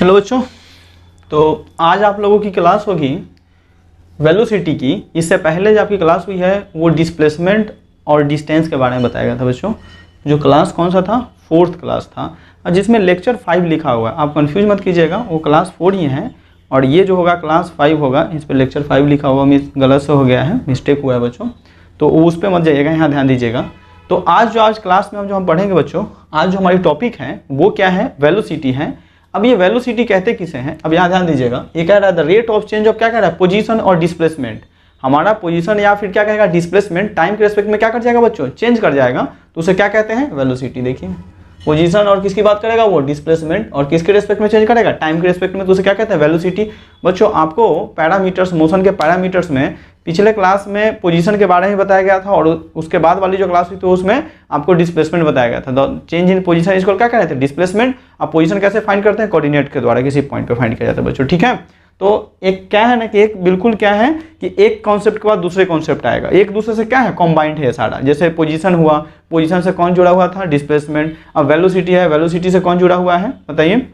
Hello बच्चों, तो आज आप लोगों की क्लास होगी वेलोसिटी की। इससे पहले जो आपकी क्लास हुई है वो डिस्प्लेसमेंट और डिस्टेंस के बारे में बताया गया था बच्चों। जो क्लास कौन सा था? 4th क्लास था, और जिसमें लेक्चर 5 लिखा हुआ है। आप कंफ्यूज मत कीजिएगा, वो क्लास 4 ही है और ये जो होगा क्लास 5 होगा। इस पर लेक्चर 5 लिखा हुआ गलत से हो गया है, मिस्टेक हुआ है बच्चों, तो उस पर मत जाइएगा, यहाँ ध्यान दीजिएगा। तो आज क्लास में हम पढ़ेंगे बच्चों, आज जो हमारी टॉपिक है वो क्या है? वेलोसिटी है। अब ये वेलोसिटी कहते किसे हैं? अब यहाँ ध्यान दीजिएगा, ये कह रहा है the rate of change of क्या कह रहा है? पोजीशन और डिस्प्लेसमेंट। हमारा पोजीशन या फिर क्या कहेगा? डिस्प्लेसमेंट टाइम के रेस्पेक्ट में क्या कर जाएगा बच्चों? चेंज कर जाएगा, तो उसे क्या कहते हैं? वेलोसिटी। देखिए, पोजीशन और किसकी बात करेगा वो? डिस्प्लेसमेंट। और किसके रेस्पेक्ट में चेंज करेगा? टाइम के रेस्पेक्ट में, तो उसे क्या कहते हैं? वेलोसिटी। बच्चों आपको पैरामीटर्स, मोशन के पैरामीटर्स में पिछले क्लास में पोजीशन के बारे में बताया गया था और उसके बाद वाली जो क्लास हुई थी उसमें आपको डिस्प्लेसमेंट बताया गया था। चेंज इन पोजीशन, इसको क्या कहते हैं? डिस्प्लेसमेंट। अब पोजीशन कैसे फाइंड करते हैं? कोऑर्डिनेट के द्वारा किसी पॉइंट पे फाइंड किया जाता है बच्चों, ठीक है। तो एक क्या है ना कि एक बिल्कुल क्या है कि एक कॉन्सेप्ट के बाद दूसरे कॉन्सेप्ट आएगा, एक दूसरे से क्या है? कॉम्बाइंड है सारा। जैसे पोजीशन हुआ, पोजीशन से कौन जुड़ा हुआ था? डिस्प्लेसमेंट। अब वेलोसिटी है, वेलोसिटी से कौन जुड़ा हुआ है? बताइए,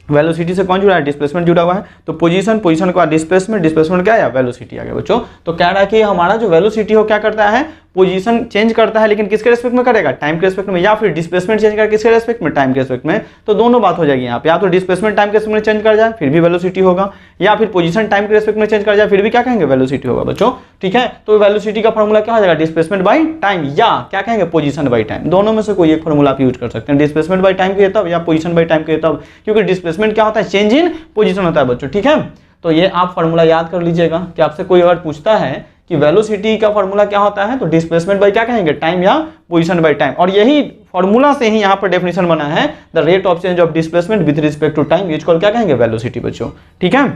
वेलोसिटी से कौन जुड़ा है? डिस्प्लेसमेंट जुड़ा हुआ है। तो पोजीशन, पोजीशन के बाद डिस्प्लेसमेंट, डिस्प्लेसमेंट क्या है? वेलोसिटी आ गया बच्चों। तो कह रहा है कि हमारा जो वेलोसिटी हो क्या करता है? पोजीशन चेंज करता है, लेकिन किसके रेस्पेक्ट में करेगा? टाइम के रेस्पेक्ट में। या फिर डिस्प्लेसमेंट चेंज करेगा किसके रेस्पेक्ट में? टाइम के रेस्पेक्ट में। तो दोनों बात हो जाएगी यहाँ पे, या तो डिस्प्लेसमेंट टाइम के रेस्पेक्ट में चेंज कर जाए फिर भी वेलोसिटी होगा, या फिर पोजीशन टाइम के रेस्पेक्ट में चेंज कर जाए फिर भी क्या कहेंगे? वेलोसिटी होगा बच्चों, ठीक है। तो वेलोसिटी का फॉर्मूला क्या हो जाएगा? डिस्प्लेसमेंट बाई टाइम, या क्या कहेंगे? Position by time. दोनों में से कोई एक फॉर्मूला आप यूज कर सकते हैं। डिस्प्लेसमेंट बाई टाइम के तब, या पोजीशन बाई टाइम के तब, क्योंकि डिस्प्लेसमेंट क्या होता है? चेंज इन पोजीशन होता है बच्चों, ठीक है। तो ये आप फॉर्मूला याद कर लीजिएगा कि आपसे कोई अगर पूछता है कि वेलोसिटी का फॉर्मूला क्या होता है, तो डिस्प्लेसमेंट बाय क्या कहेंगे? टाइम, या पोजीशन बाय टाइम। और यही फॉर्मूला से ही यहाँ पर डेफिनेशन बना है, the rate of change of displacement with respect to time is called क्या कहेंगे? वेलोसिटी बच्चों, ठीक है।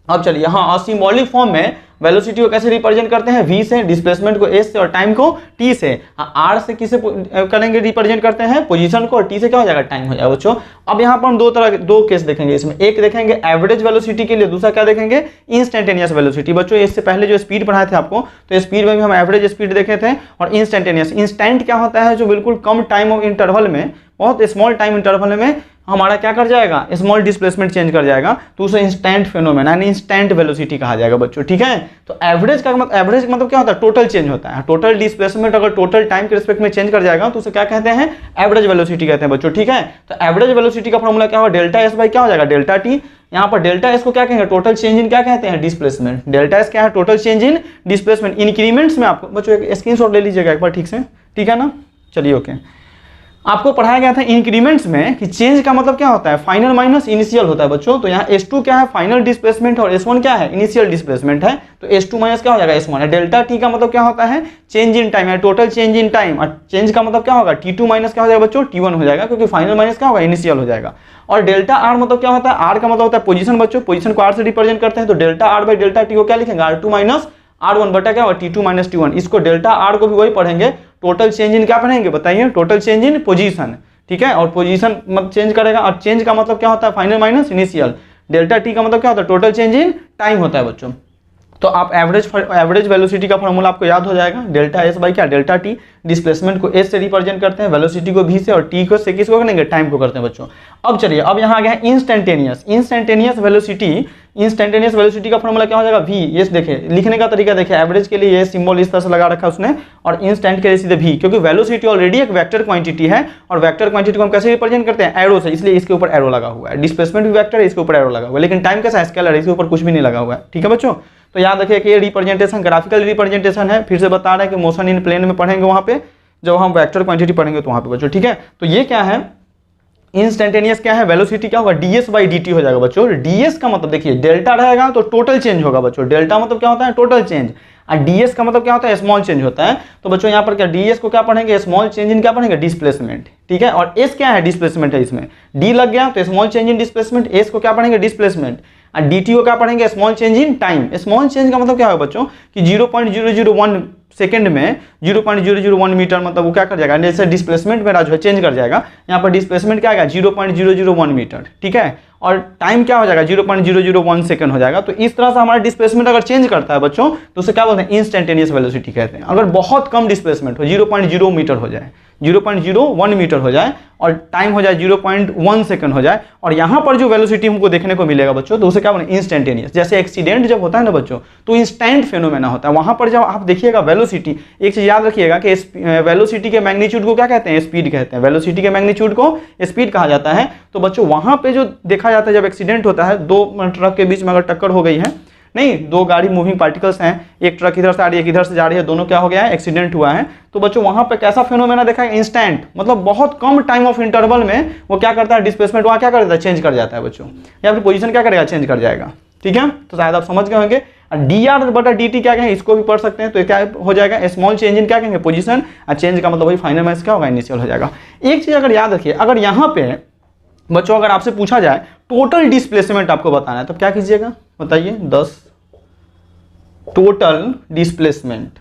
अब चलिए, यहाँ सिंबॉलिक फॉर्म में वेलोसिटी को कैसे रिप्रेजेंट करते हैं? v से, डिस्प्लेसमेंट को s से और टाइम को t से। r से किसे करेंगे? रिप्रेजेंट करते हैं पोजीशन को, और t से क्या हो जाएगा? टाइम हो जाएगा बच्चों। अब यहाँ पर हम दो केस देखेंगे इसमें। एक देखेंगे एवरेज वेलोसिटी के लिए, दूसरा क्या देखेंगे? Instantaneous velocity. बच्चों इससे पहले जो स्पीड पढ़ाए थे आपको, तो स्पीड में भी हम एवरेज स्पीड देखे थे और इंस्टेंटेनियस। इंस्टेंट क्या होता है? जो बिल्कुल कम टाइम ऑफ इंटरवल में, बहुत स्मॉल टाइम इंटरवल में हमारा क्या कर जाएगा? स्मॉल डिस्प्लेसमेंट चेंज कर जाएगा, तो उसे इंस्टेंट फेनोमेना यानी इंस्टेंट वेलोसिटी कहा जाएगा बच्चों, ठीक है। तो एवरेज का मतलब क्या होता है? टोटल चेंज होता है। टोटल डिस्प्लेसमेंट अगर टोटल टाइम के रिस्पेक्ट में चेंज कर जाएगा तो उसे क्या कहते हैं? एवरेज वेलोसिटी कहते हैं बच्चों, ठीक है। तो एवरेज वेलोसिटी का फॉर्मूला क्या होगा? डेल्टा एस बाई क्या हो जाएगा? Delta T. यहाँ पर डेल्टा एस को क्या कहेंगे? टोटल चेंज इन क्या कहते हैं? डिस्प्लेसमेंट। डेल्टा एस क्या है? Total change in displacement. Increments में आपको बच्चों एक स्क्रीनशॉट ले लीजिएगा एक बार, ठीक से, ठीक है ना। चलिए ओके, आपको पढ़ाया गया था इंक्रीमेंट्स में कि चेंज का मतलब क्या होता है? फाइनल माइनस इनिशियल होता है बच्चों। तो यहाँ S2 क्या है? फाइनल डिस्प्लेसमेंट, और S1 क्या है? इनिशियल डिस्प्लेसमेंट है। तो S2 माइनस क्या हो जाएगा? S1 है। डेल्टा टी का मतलब क्या होता है? चेंज इन टाइम, है टोटल चेंज इन टाइम। और चेंज का मतलब क्या होगा? T2 माइनस क्या हो जाएगा बच्चों? T1 हो जाएगा, क्योंकि फाइनल माइनस क्या होगा? इनिशियल हो जाएगा। और डेल्टा आर मतलब क्या होता है? आर का मतलब होता है पोजीशन बच्चों, पोजीशन को आर से रिप्रेजेंट करते हैं। तो delta R by delta T को क्या लिखेंगे? R2 माइनस R1 बटा क्या होगा? T2 minus T1। इसको डेल्टा आर को भी वही पढ़ेंगे, टोटल चेंज इन क्या पढ़ेंगे? बताइए, टोटल चेंज इन पोजीशन, ठीक है। और पोजीशन मतलब चेंज करेगा, और चेंज का मतलब क्या होता है? Final minus initial. Delta T का मतलब क्या होता है? टोटल चेंज इन टाइम होता है बच्चों। तो आप एवरेज वेलोसिटी का फॉर्मूला आपको याद हो जाएगा, डेल्टा एस बाई क्या? Delta T. डिस्प्लेसमेंट को एस से रिप्रेजेंट करते हैं, वेलोसिटी को भी से, और टी को से किसको करेंगे? टाइम को करते हैं बच्चों। अब चलिए, अब यहाँ आ गया इंस्टेंटेनियस। इंस्टेंटेनियस वेलोसिटी का फॉर्मूला क्या हो जाएगा? वी। ये देखिए, लिखने का तरीका देखिए, एवरेज के लिए ये सिंबल इस तरह से लगा रखा है उसने, और इंस्टेंट के लिए सीधे वी, क्योंकि वेलोसिटी ऑलरेडी एक वेक्टर क्वांटिटी है, और वेक्टर क्वांटिटी को हम कैसे रिप्रेजेंट करते हैं? एरो से, इसलिए इसके ऊपर एरो लगा हुआ है। डिस्प्लेसमेंट भी वेक्टर है, इसके ऊपर एरो लगा हुआ है, लेकिन टाइम कैसा है? स्केलर है, इसके ऊपर कुछ भी नहीं लगा हुआ है, ठीक है बच्चों। तो याद रखिए कि ये रिप्रेजेंटेशन ग्राफिकल रिप्रेजेंटेशन है। फिर से बता रहे हैं कि मोशन इन प्लेन में पढ़ेंगे वहां पे, जब हम वेक्टर क्वांटिटी पढ़ेंगे तो वहां पे बच्चों, ठीक है। तो ये क्या है? इंस्टेंटेनियस क्या है? वेलोसिटी क्या होगा? ds बाई dt हो जाएगा बच्चों। ds का मतलब देखिए, डेल्टा रहेगा तो टोटल चेंज होगा बच्चों। डेल्टा मतलब क्या होता है? Total change. और ds का मतलब क्या होता है? स्मॉल चेंज होता है। तो बच्चों यहाँ पर क्या ds को क्या पढ़ेंगे? स्मॉल चेंज इन क्या पढ़ेंगे? डिस्प्लेसमेंट, ठीक है। और s क्या है? डिस्प्लेसमेंट है, इसमें d लग गया तो small change in displacement. s को क्या पढ़ेंगे? डिस्प्लेसमेंट। और dt को क्या पढ़ेंगे? Small change in time. Small change का मतलब क्या होगा बच्चों? कि 0.001 सेकंड में 0.001 मीटर, मतलब वो क्या कर जाएगा? जैसे डिस्प्लेसमेंट मेरा जो है चेंज कर जाएगा, यहाँ पर डिस्प्लेसमेंट क्या आएगा? 0.001 मीटर, ठीक है। और टाइम क्या हो जाएगा? 0.001 सेकंड हो जाएगा। तो इस तरह से हमारा डिस्प्लेसमेंट अगर चेंज करता है बच्चों, तो उसे क्या बोलते हैं? इंस्टेंटेनियस वेलोसिटी कहते हैं। अगर बहुत कम डिस्प्लेसमेंट हो, 0.0 मीटर हो जाए, 0.01 मीटर हो जाए और टाइम हो जाए 0.1 सेकंड हो जाए, और यहाँ पर जो वेलोसिटी हमको देखने को मिलेगा बच्चों, तो उसे क्या बोले, इंस्टेंटेनियस। जैसे एक्सीडेंट जब होता है ना बच्चों, तो इंस्टेंट फेनोमेना होता है। वहाँ पर जब आप देखिएगा वेलोसिटी, एक चीज याद रखिएगा कि वेलोसिटी के मैग्नीट्यूड को क्या कहते हैं, स्पीड कहते हैं। वेलोसिटी के मैग्नीट्यूड को स्पीड कहा जाता है। तो बच्चों वहाँ पे जो देखा जाता है जब एक्सीडेंट होता है, दो ट्रक के बीच में अगर टक्कर हो गई है, नहीं, दो गाड़ी मूविंग पार्टिकल्स हैं, एक ट्रक इधर से आ रही है, एक इधर से जा रही है, दोनों क्या हो गया है, एक्सीडेंट हुआ है। तो बच्चों वहां पे कैसा फेनोमेना देखा है, इंस्टेंट, मतलब बहुत कम टाइम ऑफ इंटरवल में वो क्या करता है, डिस्प्लेसमेंट वहां क्या कर देता है, चेंज कर जाता है बच्चों, या फिर पोजीशन क्या करेगा, चेंज कर जाएगा। ठीक है, तो शायद आप समझ गए होंगे। dr/dt क्या कहें, इसको भी पढ़ सकते हैं। तो क्या हो जाएगा, स्मॉल चेंज इन क्या कहेंगे, पोजीशन, और चेंज का मतलब वही फाइनल में क्या होगा, इनिशियल हो जाएगा। एक चीज अगर याद रखिए, अगर यहाँ पे बच्चों अगर आपसे पूछा जाए टोटल डिस्प्लेसमेंट आपको बताना है, तब क्या कीजिएगा, बताइए, 10 टोटल डिस्प्लेसमेंट।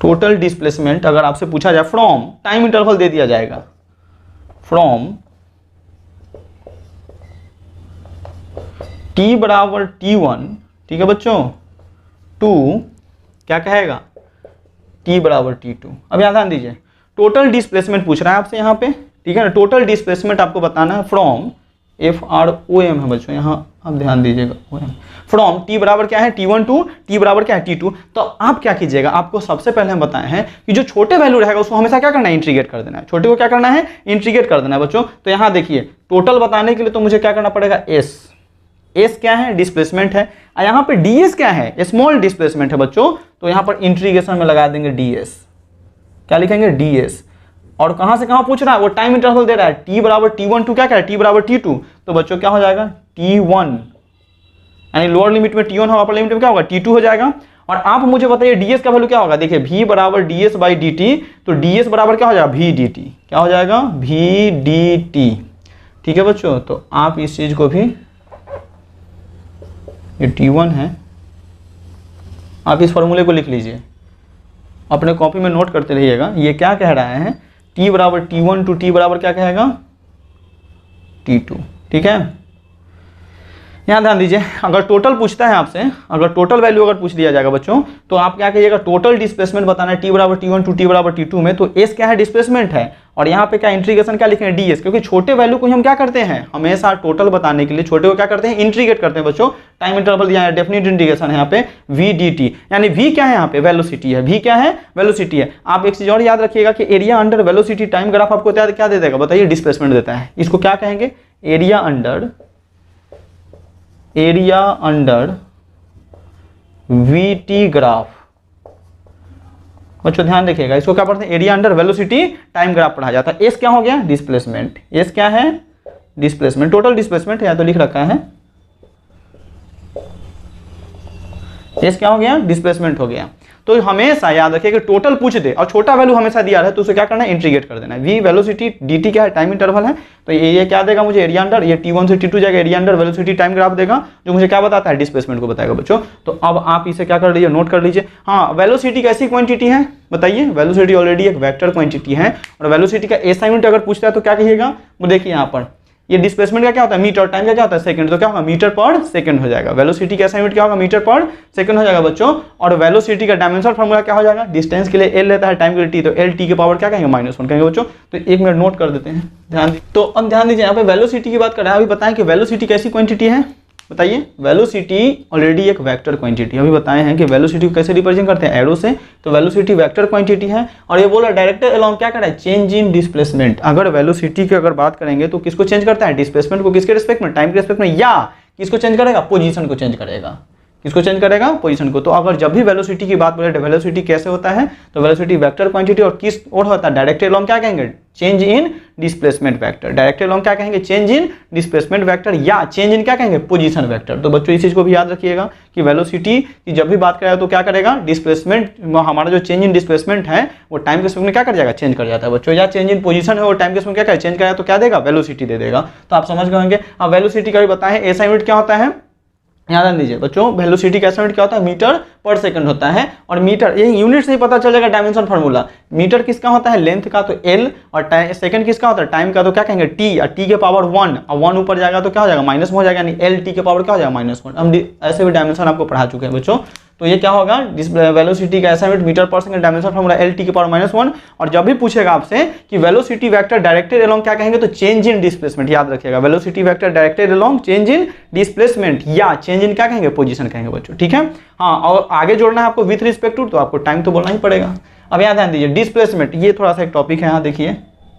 टोटल डिस्प्लेसमेंट अगर आपसे पूछा जाए फ्रॉम, टाइम इंटरवल दे दिया जाएगा, फ्रॉम t बराबर t1, ठीक है बच्चों, टू क्या कहेगा, t बराबर t2। अब यहाँ ध्यान दीजिए, टोटल डिस्प्लेसमेंट पूछ रहा है आपसे यहाँ पे, ठीक है ना। टोटल डिस्प्लेसमेंट आपको बताना है फ्रॉम, FROM है बच्चों, यहाँ आप ध्यान दीजिएगा, OM फ्रॉम t बराबर क्या है, t1 टू t बराबर क्या है, t2। तो आप क्या कीजिएगा, आपको सबसे पहले हम बताए हैं कि जो छोटे वैल्यू रहेगा उसको हमेशा क्या करना है, इंटीग्रेट कर देना है। छोटे को क्या करना है, इंटीग्रेट कर देना है बच्चों। तो यहाँ देखिए, टोटल बताने के लिए तो मुझे क्या करना पड़ेगा, S क्या है, डिस्प्लेसमेंट है, और यहाँ पे ds क्या है, स्मॉल डिस्प्लेसमेंट है बच्चों। तो यहाँ पर इंटीग्रेशन में लगा देंगे ds, क्या लिखेंगे, ds। और कहां से कहां पूछ रहा है, वो टाइम इंटरवल दे रहा है, t बराबर t1 टू क्या कह रहा है, t बराबर t2। तो बच्चों क्या हो जाएगा, t1, यानी लोअर लिमिट में t1 हो, अपर लिमिट में क्या होगा, t2 हो जाएगा। और आप मुझे बताइए ds का वैल्यू क्या होगा, देखिए v बराबर ds बाई dt, तो ds बराबर क्या हो जाएगा, v dt, क्या हो जाएगा, v dt। ठीक है बच्चों, तो आप इस चीज को भी, ये t1 है, आप इस फॉर्मूले को लिख लीजिए, अपने कॉपी में नोट करते रहिएगा। ये क्या कह रहा है, t बराबर t1 टू t बराबर क्या कहेगा, t2। ठीक है, यहाँ ध्यान दीजिए, अगर टोटल पूछता है आपसे, अगर टोटल वैल्यू अगर पूछ दिया जाएगा बच्चों, तो आप क्या कहिएगा, टोटल डिस्प्लेसमेंट बताना है t बराबर t1 टू t बराबर t2 में। तो s क्या है, डिस्प्लेसमेंट है, और यहाँ पे क्या इंटीग्रेशन क्या लिखेंगे, ds, क्योंकि छोटे वैल्यू को हम क्या करते हैं, हमेशा टोटल बताने के लिए छोटे को क्या करते हैं, इंटीग्रेट करते हैं बच्चों। टाइम इंटरवल दिया है, डेफिनेट इंटीग्रेशन है यहाँ पे v dt, यानी v क्या है, यहाँ पे वेलोसिटी है, v क्या है, वेलोसिटी है। आप एक चीज और याद रखिएगा कि area under velocity time graph आपको क्या दे देगा, बताइए, डिस्प्लेसमेंट देता है। इसको क्या कहेंगे, एरिया अंडर VT ग्राफ। बच्चों ध्यान रखिएगा, इसको क्या पढ़ते हैं, area under velocity time graph पढ़ा जाता है। एस क्या हो गया, डिस्प्लेसमेंट, एस क्या है, डिस्प्लेसमेंट, टोटल डिस्प्लेसमेंट है, या तो लिख रखा है, एस क्या हो गया, डिस्प्लेसमेंट हो गया। तो हमेशा याद रखिए कि टोटल पूछ दे और छोटा वैल्यू हमेशा दिया है, तो उसे क्या करना है, इंटीग्रेट कर देना है। v वेलोसिटी, dt क्या है, टाइम इंटरवल है, तो ये क्या देगा मुझे, एरिया अंडर, ये t1 से t2 जाएगा, area under velocity time graph देगा, जो मुझे क्या बताता है, डिस्प्लेसमेंट को बताएगा बच्चों। तो अब आप इसे क्या कर लीजिए, नोट कर लीजिए। हाँ, वेलोसिटी कैसी क्वांटिटी है, बताइए, वेलोसिटी ऑलरेडी एक वेक्टर क्वांटिटी है, और वेलोसिटी का SI यूनिट अगर पूछता है तो क्या कहिएगा, वो देखिए यहाँ पर, ये डिस्प्लेसमेंट का क्या होता है, मीटर, टाइम का क्या होता है, सेकंड, तो क्या होगा, मीटर पर सेकंड हो जाएगा। वेलोसिटी का यूनिट क्या होगा, मीटर पर सेकंड हो जाएगा बच्चों। और वेलोसिटी का डायमेंशन फार्मूला क्या हो जाएगा, डिस्टेंस के लिए L लेता है, टाइम के लिए T, तो L T के पावर क्या कहेंगे, -1 कहेंगे बच्चों। तो 1 मिनट नोट कर देते हैं, ध्यान दीजिए। तो अब ध्यान दीजिए, यहाँ पे वेलोसिटी की बात कर रहा है। अभी बताएं कि वेलोसिटी कैसी क्वांटिटी है, बताइए। वेलोसिटी ऑलरेडी एक वेक्टर क्वांटिटी, अभी बताए हैं कि वेलोसिटी को कैसे रिप्रेजेंट करते हैं, एरो से। तो वेलोसिटी वेक्टर क्वांटिटी है, और ये बोला डायरेक्टेड अलोंग क्या कर रहा है, चेंज इन डिस्प्लेसमेंट। अगर वेलोसिटी की अगर बात करेंगे तो किसको चेंज करता है, डिस्प्लेसमेंट को, किसके रिस्पेक्ट में, टाइम के रिस्पेक्ट में, या किसको चेंज करेगा, पोजीशन को चेंज करेगा, किसको चेंज करेगा, पोजीशन को। तो अगर जब भी वेलोसिटी की बात बोले, वेलोसिटी कैसे होता है, तो वेलोसिटी वेक्टर क्वांटिटी, और किस और होता है, डायरेक्टेड अलोंग क्या कहेंगे, change in displacement vector. Directed along क्या कहेंगे, चेंज इन डिस्प्लेसमेंट वेक्टर, या चेंज इन क्या कहेंगे, पोजीशन वेक्टर। तो बच्चों इस चीज को भी याद रखिएगा कि वेलोसिटी की जब भी बात करेगा तो क्या करेगा, डिस्प्लेसमेंट, हमारा जो चेंज इन डिस्प्लेसमेंट है वो टाइम के समय में क्या कर जाएगा, चेंज कर जाता है बच्चों। या चेंज इन पोजीशन है वो टाइम के समय क्या करेगा, चेंज करेगा, तो क्या देगा, वेलोसिटी दे देगा। तो आप समझ गए होंगे। अब वेलोसिटी का भी बताएं, ऐसा यूनिट क्या होता है, यहाँ ध्यान दीजिए बच्चों, वेलोसिटी का एस्टिमेट क्या होता है, मीटर पर सेकंड होता है। और मीटर, ये यूनिट से ही पता चल जाएगा डायमेंशन फार्मूला। मीटर किसका होता है, लेंथ का, तो एल, और सेकंड किसका होता है, टाइम का, तो क्या कहेंगे टी, और टी के पावर 1, और 1 ऊपर जाएगा तो क्या हो जाएगा, माइनस में हो जाएगा, यानी एल टी के पावर क्या हो जाएगा, -1। हम ऐसे भी डायमेंशन आपको पढ़ा चुके हैं बच्चों। तो ये क्या होगा, वेलोसिटी का एस्टिमेट मीटर पर second, dimension formula L T के पावर -1। और जब भी पूछेगा आपसे कि वेलोसिटी वेक्टर डायरेक्टेड अलोंग क्या कहेंगे, तो चेंज इन डिस्प्लेसमेंट, याद रखिएगा, velocity vector directed along change in displacement, या चेंज इन क्या कहेंगे, पोजीशन कहेंगे बच्चों, ठीक है। हाँ, और आगे जोड़ना है आपको विथ रिस्पेक्ट टू, तो आपको टाइम तो बोलना ही पड़ेगा। अब यहाँ ध्यान दीजिए, डिस्प्लेसमेंट, ये थोड़ा सा एक टॉपिक है, यहाँ देखिए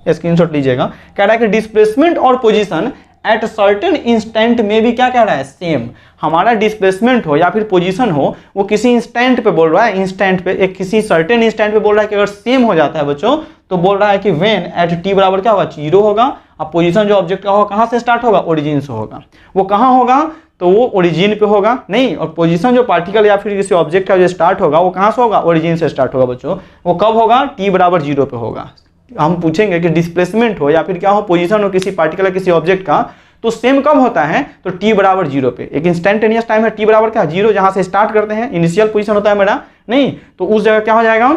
स्क्रीनशॉट लीजिएगा। कह रहा है कि डिस्प्लेसमेंट और पोजीशन एट सर्टेन इंस्टेंट में भी क्या कह रहा है, सेम। हमारा डिस्प्लेसमेंट हो या फिर पोजीशन हो, वो किसी इंस्टेंट पे बोल रहा है, इंस्टेंट पे, एक किसी सर्टेन इंस्टेंट पे बोल रहा है कि अगर सेम हो जाता है बच्चों, तो बोल रहा है कि व्हेन एट टी बराबर क्या होगा, 0 होगा। अब पोजीशन जो ऑब्जेक्ट का होगा कहाँ से स्टार्ट होगा, ओरिजिन से होगा। वो कहाँ होगा, तो वो ओरिजिन पे होगा नहीं, और पोजीशन जो पार्टिकल या फिर किसी ऑब्जेक्ट का जो स्टार्ट होगा वो कहाँ से होगा, ओरिजिन से स्टार्ट होगा बच्चों। वो कब होगा, टी बराबर 0 पे होगा। हम पूछेंगे कि डिस्प्लेसमेंट हो या फिर क्या हो, पोजीशन हो किसी पार्टिकल या किसी ऑब्जेक्ट का, तो सेम कब होता है, तो t बराबर 0 पे। एक इंस्टेंटेनियस टाइम है, t बराबर क्या, 0, जहां से स्टार्ट करते हैं, इनिशियल पोजीशन होता है मेरा, नहीं, तो उस जगह क्या हो जाएगा,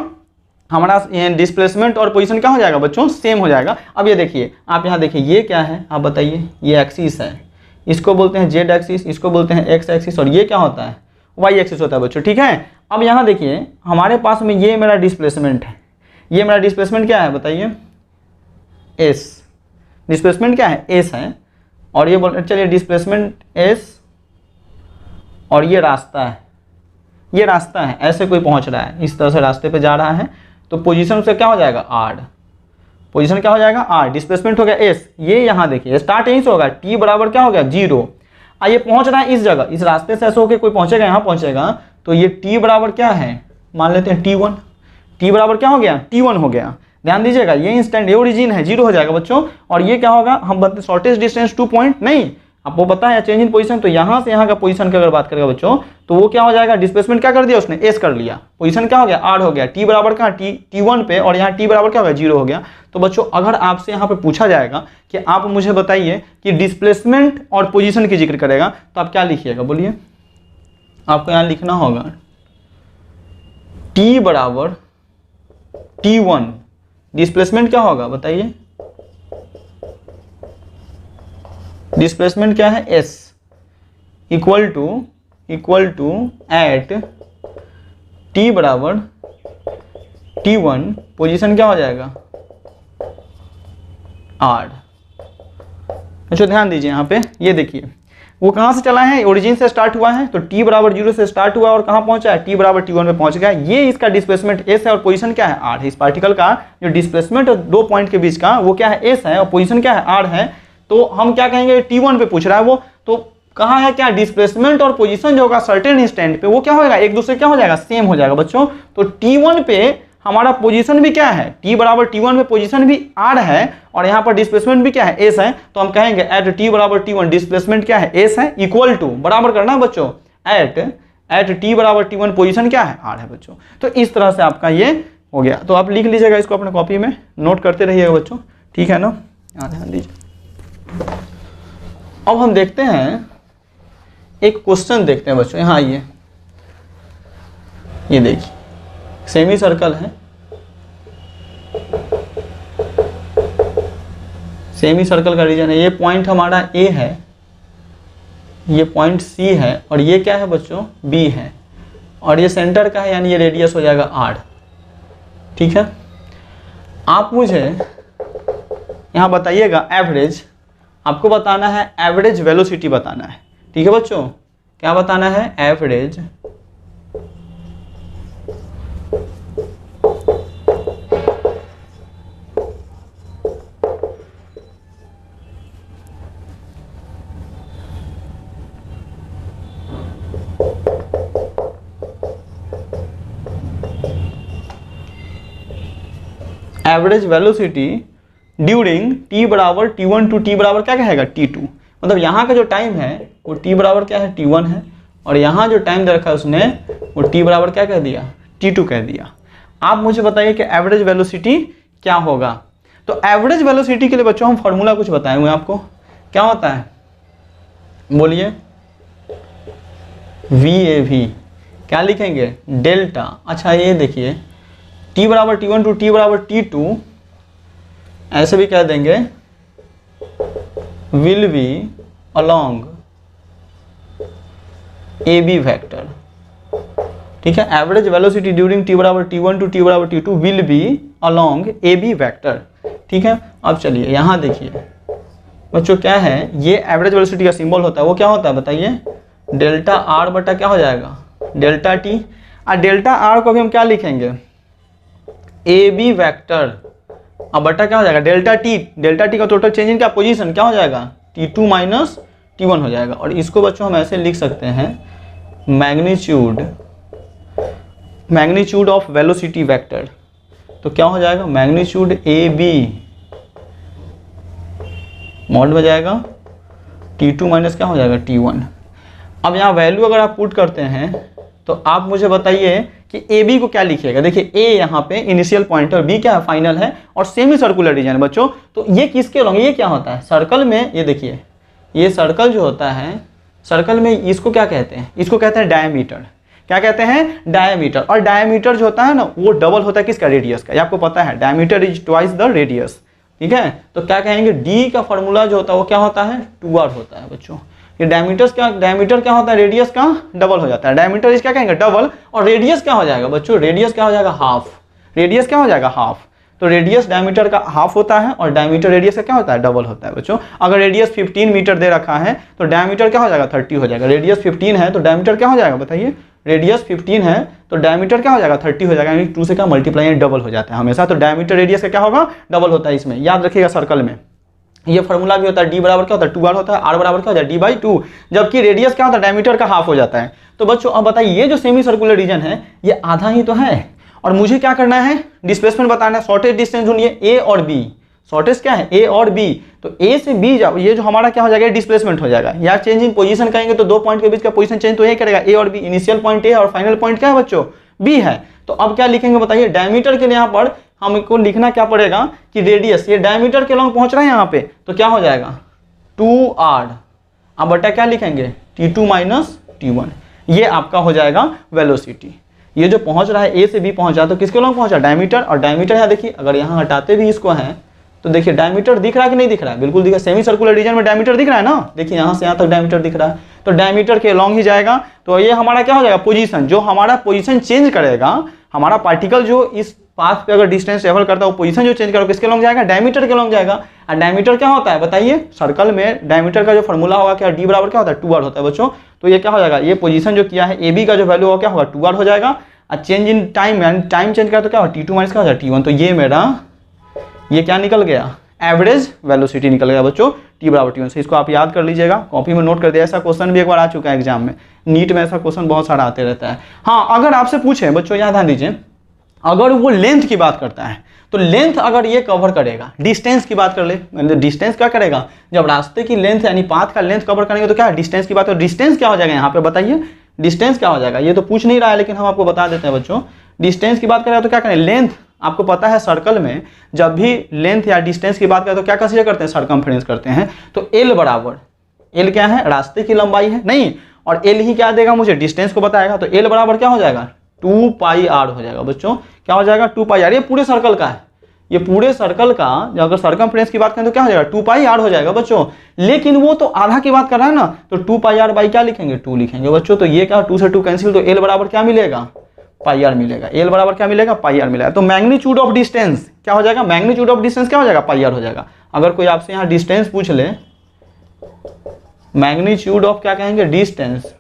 हमारा डिस्प्लेसमेंट और पोजीशन क्या हो जाएगा बच्चों, सेम हो जाएगा। अब ये देखिए, आप यहाँ देखिए, ये क्या है, आप बताइए, ये एक्सिस है, इसको बोलते हैं जेड एक्सिस, इसको बोलते हैं एक्स एक्सिस, और ये क्या होता है, वाई एक्सिस होता है बच्चों, ठीक है। अब यहाँ देखिए, हमारे पास में ये मेरा डिस्प्लेसमेंट है, ये मेरा डिस्प्लेसमेंट क्या है बताइए, एस, डिस्प्लेसमेंट क्या है, एस है। और ये बोल, चलिए डिस्प्लेसमेंट एस, और ये रास्ता है, ये रास्ता है, ऐसे कोई पहुंच रहा है, इस तरह से रास्ते पे जा रहा है, तो पोजीशन से क्या हो जाएगा, आर, पोजीशन क्या हो जाएगा, आर, डिस्प्लेसमेंट हो गया एस। ये यहाँ देखिए स्टार्ट यहीं से होगा, टी बराबर क्या हो गया, 0। ये पहुंच रहा है इस जगह, इस रास्ते से ऐसे होकर कोई पहुंचेगा, यहाँ पहुंचेगा, तो ये टी बराबर क्या है, मान लेते हैं T1, टी बराबर क्या हो गया, T1 हो गया। ध्यान दीजिएगा, ये इंस्टेंट, ये ओरिजिन है, 0 हो जाएगा बच्चों। और ये क्या होगा, हम बताते शॉर्टेस्ट डिस्टेंस 2 पॉइंट, नहीं आपको पता है चेंज इन पोजीशन, तो यहाँ से यहाँ का पोजीशन की अगर बात करेगा बच्चों, तो वो क्या हो जाएगा, डिस्प्लेसमेंट क्या कर दिया उसने, एस कर लिया, पोजीशन क्या हो गया, आर हो गया, टी बराबर कहाँ, T1 पे, और यहाँ टी बराबर क्या हो गया, 0 हो गया। तो बच्चों अगर आपसे यहाँ पे पूछा जाएगा कि आप मुझे बताइए कि डिस्प्लेसमेंट और पोजीशन की जिक्र करेगा, तो आप क्या लिखिएगा, बोलिए। आपको यहाँ लिखना होगा टी बराबर T1, डिस्प्लेसमेंट क्या होगा बताइए, डिस्प्लेसमेंट क्या है, s, equal to at t बराबर T1, पोजीशन क्या हो जाएगा, r। अच्छा ध्यान दीजिए यहाँ पे, ये देखिए वो कहाँ से चला है, ओरिजिन से स्टार्ट हुआ है, तो t बराबर 0 से स्टार्ट हुआ और कहाँ पहुंचा है, t बराबर T1 पे पहुंच गया। ये इसका डिस्प्लेसमेंट s है और पोजीशन क्या है, r है। इस पार्टिकल का जो डिस्प्लेसमेंट है 2 पॉइंट के बीच का, वो क्या है, s है, और पोजीशन क्या है, r है। तो हम क्या कहेंगे, T1 पे पूछ रहा है वो, तो कहाँ है क्या, डिस्प्लेसमेंट और पोजीशन जो होगा सर्टेन इंस्टेंट पे, वो क्या होगा, एक दूसरे क्या हो जाएगा, सेम हो जाएगा बच्चों। तो T1 पे हमारा पोजीशन भी क्या है, t बराबर T1 में पोजीशन भी r है, और यहाँ पर डिस्प्लेसमेंट भी क्या है, s है। तो हम कहेंगे एट t बराबर T1, डिस्प्लेसमेंट क्या है, s है, इक्वल टू, बराबर करना है बच्चों, एट t बराबर T1, पोजीशन क्या है, r है बच्चों। तो इस तरह से आपका ये हो गया। तो आप लिख लीजिएगा इसको अपने कॉपी में, नोट करते रहिएगा बच्चों, ठीक है ना। ध्यान दीजिए, अब हम देखते हैं एक क्वेश्चन, देखते हैं बच्चों, यहाँ आइए, ये देखिए सेमी सर्कल है, सेमी सर्कल का रीजन है, ये पॉइंट हमारा A है, ये पॉइंट C है, और ये क्या है बच्चों, B है, और ये सेंटर का है, यानी ये रेडियस हो जाएगा R, ठीक है। आप मुझे यहाँ बताइएगा एवरेज, आपको बताना है एवरेज वेलोसिटी बताना है, ठीक है बच्चों। क्या बताना है, average average velocity during t बराबर T1 टू t बराबर क्या कहेगा, T2। मतलब यहाँ का जो टाइम है वो t बराबर क्या है, T1 है, और यहाँ जो टाइम दे रखा है उसने वो t बराबर क्या कह दिया, T2 कह दिया। आप मुझे बताइए कि एवरेज वेलोसिटी क्या होगा। तो एवरेज वेलोसिटी के लिए बच्चों हम फॉर्मूला कुछ बताए हुए हैं आपको, क्या होता है बोलिए, VAV क्या लिखेंगे, डेल्टा। अच्छा ये देखिए T बराबर T1 टू T बराबर T2, ऐसे भी कह देंगे will be along AB vector. ठीक है, एवरेज वेलोसिटी ड्यूरिंग T बराबर T1 टू T बराबर T2 will be along AB vector. ठीक है, अब चलिए यहाँ देखिए बच्चों क्या है, ये एवरेज वेलोसिटी का सिंबल होता है, वो क्या होता है बताइए, डेल्टा R बटा क्या हो जाएगा, डेल्टा T। और डेल्टा R को भी हम क्या लिखेंगे, AB वेक्टर, अब बटा क्या हो जाएगा, डेल्टा T। डेल्टा T का टोटल चेंज इन क्या पोजीशन क्या हो जाएगा, T2 माइनस T1 हो जाएगा। और इसको बच्चों हम ऐसे लिख सकते हैं, मैग्नीट्यूड ऑफ वेलोसिटी वेक्टर। तो क्या हो जाएगा, मैग्नीट्यूड AB मॉड में जाएगा T2 माइनस क्या हो जाएगा T1। अब यहाँ वैल्यू अगर आप पुट करते हैं तो आप मुझे बताइए कि AB को क्या लिखिएगा। देखिए A यहाँ पे इनिशियल पॉइंट है, B क्या है, फाइनल है, और सेमी सर्कुलर रीजन है बच्चों। तो ये किसके लॉन्ग, ये क्या होता है सर्कल में, ये देखिए ये सर्कल जो होता है, सर्कल में इसको क्या कहते हैं, इसको कहते हैं डायमीटर। क्या कहते हैं, डायमीटर। और डायमीटर जो होता है ना वो डबल होता है किसका, रेडियस का। ये आपको पता है, diameter is twice the radius. ठीक है, तो क्या कहेंगे, D का फॉर्मूला जो होता है वो क्या होता है, 2R होता है बच्चों। ये डायमीटर क्या होता है, रेडियस का डबल हो जाता है। डायमीटर इस क्या कहेंगे, डबल, और रेडियस क्या हो जाएगा बच्चों, रेडियस क्या हो जाएगा, हाफ। रेडियस क्या हो जाएगा, हाफ। तो रेडियस डायमीटर का हाफ होता है और डायमीटर रेडियस का क्या होता है, डबल होता है बच्चों। अगर रेडियस 15 मीटर दे रखा है तो डायमीटर क्या हो जाएगा, 30 हो जाएगा। रेडियस 15 है तो डायमीटर क्या हो जाएगा बताइए, रेडियस 15 है तो डायमीटर क्या हो जाएगा, 30 हो जाएगा। यानी 2 से क्या मल्टीप्लाई डबल हो जाता है हमेशा। तो डायमीटर रेडियस का क्या होगा, डबल होता है। इसमें याद रखिएगा सर्कल में ये फार्मूला भी होता है, D बराबर क्या होता है, 2R होता है, R बराबर क्या होता है, D/2। जबकि रेडियस क्या होता है, डायमीटर का हाफ हो जाता है। तो बच्चों अब बताइए ये जो सेमी सर्कुलर रीजन है ये आधा ही तो है, और मुझे क्या करना है, डिस्प्लेसमेंट बताना है। शॉर्टेस्ट डिस्टेंस ढूंढिए A और B। शॉर्टेस्ट क्या है, A और B। तो A से B जाओ, ये जो हमारा क्या हो जाएगा, डिस्प्लेसमेंट हो जाएगा। यार चेंज इन पोजीशन कहेंगे तो 2 पॉइंट के बीच का पोजीशन चेंज तो ये करेगा, A और B। इनिशियल पॉइंट A और फाइनल पॉइंट क्या है बच्चों, B है। तो अब क्या लिखेंगे बताइए, डायमीटर के लिए यहाँ पर हमको लिखना क्या पड़ेगा कि रेडियस, ये डायमीटर के लॉन्ग पहुंच रहा है यहाँ पे, तो क्या हो जाएगा 2R। अब बटा क्या लिखेंगे, T2 माइनस T1। ये आपका हो जाएगा वेलोसिटी। ये जो पहुंच रहा है A से B पहुंचा तो किसके लॉन्ग पहुंचा, डायमीटर। और डायमीटर यहाँ देखिए, अगर यहाँ हटाते भी इसको है तो देखिए डायमीटर दिख रहा है कि नहीं दिख रहा है, बिल्कुल दिख रहा है। सेमी सर्कुलर रीजन में डायमीटर दिख रहा है ना, देखिए यहाँ से यहाँ तक डायमीटर दिख रहा है। तो डायमीटर के लॉन्ग ही जाएगा। तो ये हमारा क्या हो जाएगा, पोजीशन। जो हमारा पोजीशन चेंज करेगा, हमारा पार्टिकल जो इस पाथ पे अगर डिस्टेंस ट्रेवल करता है वो पोजीशन जो चेंज करेगा किसके लॉन्ग जाएगा, डायमीटर के लॉन्ग जाएगा। और डायमीटर क्या होता है बताइए, सर्कल में डायमीटर का जो फॉर्मूला होगा क्या, D बराबर क्या होता है, 2R होता है बच्चों। तो ये क्या हो जाएगा, ये पोजीशन जो किया है AB का जो वैल्यू होगा क्या होगा, 2R हो जाएगा। और चेंज इन टाइम, यानी टाइम चेंज करा तो क्या होगा, T2 माइनस क्या हो जाएगा, T1। तो ये मेरा ये क्या निकल गया, एवरेज वेलोसिटी निकल गया बच्चों, T बराबर T1 से। इसको आप याद कर लीजिएगा, कॉपी में नोट कर दिया। ऐसा क्वेश्चन भी एक बार आ चुका है एग्जाम में, नीट में ऐसा क्वेश्चन बहुत सारा आते रहता है। हाँ, अगर आपसे पूछे बच्चों, याद ध्यान दीजिए, अगर वो लेंथ की बात करता है तो लेंथ अगर ये कवर करेगा, डिस्टेंस की बात कर ले, डिस्टेंस क्या करेगा, जब रास्ते की लेंथ यानी पाथ का लेंथ कवर करेंगे तो क्या डिस्टेंस की बात है। डिस्टेंस क्या हो जाएगा यहाँ पे बताइए, डिस्टेंस क्या हो जाएगा, ये तो पूछ नहीं रहा है लेकिन हम आपको बता देते हैं बच्चों। डिस्टेंस की बात करें तो क्या करें, लेंथ। आपको पता है सर्कल में जब भी लेंथ या डिस्टेंस की बात करें तो क्या कंसीडर करते हैं, सर्कमफ्रेंस करते हैं। तो L बराबर, L क्या है, रास्ते की लंबाई है नहीं, और L ही क्या देगा मुझे, डिस्टेंस को बताएगा। तो L बराबर क्या हो जाएगा, 2πr हो जाएगा बच्चों। क्या हो जाएगा, 2πr। ये पूरे सर्कल का है, ये पूरे सर्कल का अगर सर्कमफ्रेंस की बात करें तो क्या हो जाएगा, 2πr हो जाएगा बच्चों। लेकिन वो तो आधा की बात कर रहा है ना, तो 2πr बाई क्या लिखेंगे, 2 लिखेंगे बच्चों। तो ये क्या, 2 से 2 कैंसिल, तो L बराबर क्या मिलेगा, πr मिलेगा। L बराबर क्या मिलेगा, πr मिलेगा। तो मैग्नीट्यूड ऑफ डिस्टेंस क्या हो जाएगा, मैग्नीट्यूड ऑफ डिस्टेंस क्या हो जाएगा, πr हो जाएगा। अगर कोई आपसे यहाँ डिस्टेंस पूछ ले, मैग्नीट्यूड ऑफ क्या कहेंगे, डिस्टेंस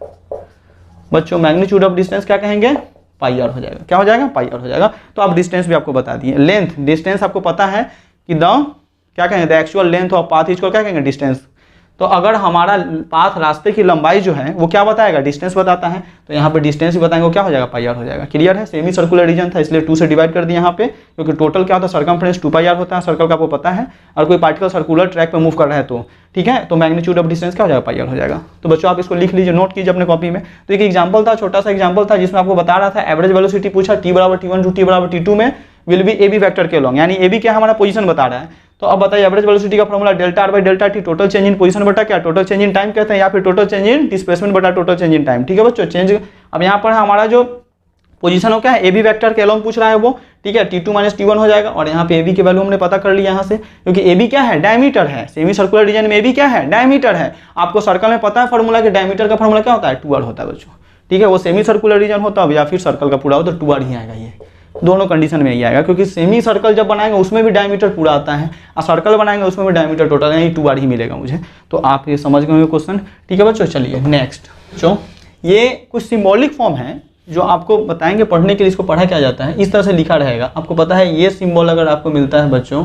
बच्चों, मैग्नीट्यूड ऑफ डिस्टेंस क्या कहेंगे, πr हो जाएगा। क्या हो जाएगा, πr हो जाएगा। तो आप डिस्टेंस भी आपको बता दिए। लेंथ, डिस्टेंस आपको पता है कि क्या कहेंगे, the actual length of path इसको क्या कहेंगे, डिस्टेंस। तो अगर हमारा पाथ रास्ते की लंबाई जो है वो क्या बताएगा, डिस्टेंस बताता है। तो यहाँ पे डिस्टेंस भी बताएंगे, वो क्या हो जाएगा, πr हो जाएगा। क्लियर है, सेमी सर्कुलर रीजन था इसलिए 2 से डिवाइड कर दिया यहाँ पे, क्योंकि टोटल क्या होता है, सर्कमफ्रेंस 2πr होता है सर्कल का, आपको पता है। और कोई पार्टिकल सर्कुलर ट्रैक पे मूव कर रहा है तो ठीक है, तो मैग्नीट्यूड ऑफ डिस्टेंस क्या हो जाएगा, πr हो जाएगा। तो बच्चों आप इसको लिख लीजिए, नोट कीजिए अपने कॉपी में। तो एक एग्जाम्पल था, छोटा सा एग्जाम्पल था जिसमें आपको बता रहा था एवरेज वेलोसिटी पूछा, T बराबर T1 टू T बराबर T2 में विल बी AB वेक्टर के लॉन्ग, यानी AB क्या हमारा पोजीशन बता रहा है। तो अब बताइए एवरेज वेलोसिटी का formula delta R by delta T, total change in position बटा क्या, टोटल चेंज इन टाइम कहते हैं, या फिर टोटल चेंज इन डिस्प्लेसमेंट बटा टोटल चेंज इन टाइम। ठीक है बच्चों, चेंज अब यहाँ पर हमारा जो पोजीशन हो क्या है, ए बी वेक्टर के अलोंग पूछ रहा है वो, ठीक है, T2 माइनस T1 हो जाएगा। और यहाँ पे ए बी की वैल्यू हमने पता कर लिया यहाँ से, क्योंकि ए बी क्या है, डायमीटर है, सेमी सर्कुलर रीजन में ए बी क्या है, डायमीटर है। आपको सर्कल में पता है फॉर्मूला कि डायमीटर का फॉर्मूला क्या होता है, 2r होता है बच्चों। ठीक है, वो सेमी सर्कुलर रीजन होता है या फिर सर्कल का पूरा हो तो 2r ही आएगा, ये दोनों कंडीशन में ही आएगा, क्योंकि सेमी सर्कल जब बनाएंगे उसमें भी डायमीटर पूरा आता है और सर्कल बनाएंगे उसमें भी डायमीटर टोटल यानी 2r ही मिलेगा मुझे। तो आप ये समझ गए क्वेश्चन। ठीक है बच्चों, चलिए नेक्स्ट जो ये कुछ सिंबॉलिक फॉर्म है जो आपको बताएंगे पढ़ने के लिए, इसको पढ़ा क्या जाता है, इस तरह से लिखा रहेगा। आपको पता है ये सिंबल अगर आपको मिलता है बच्चों,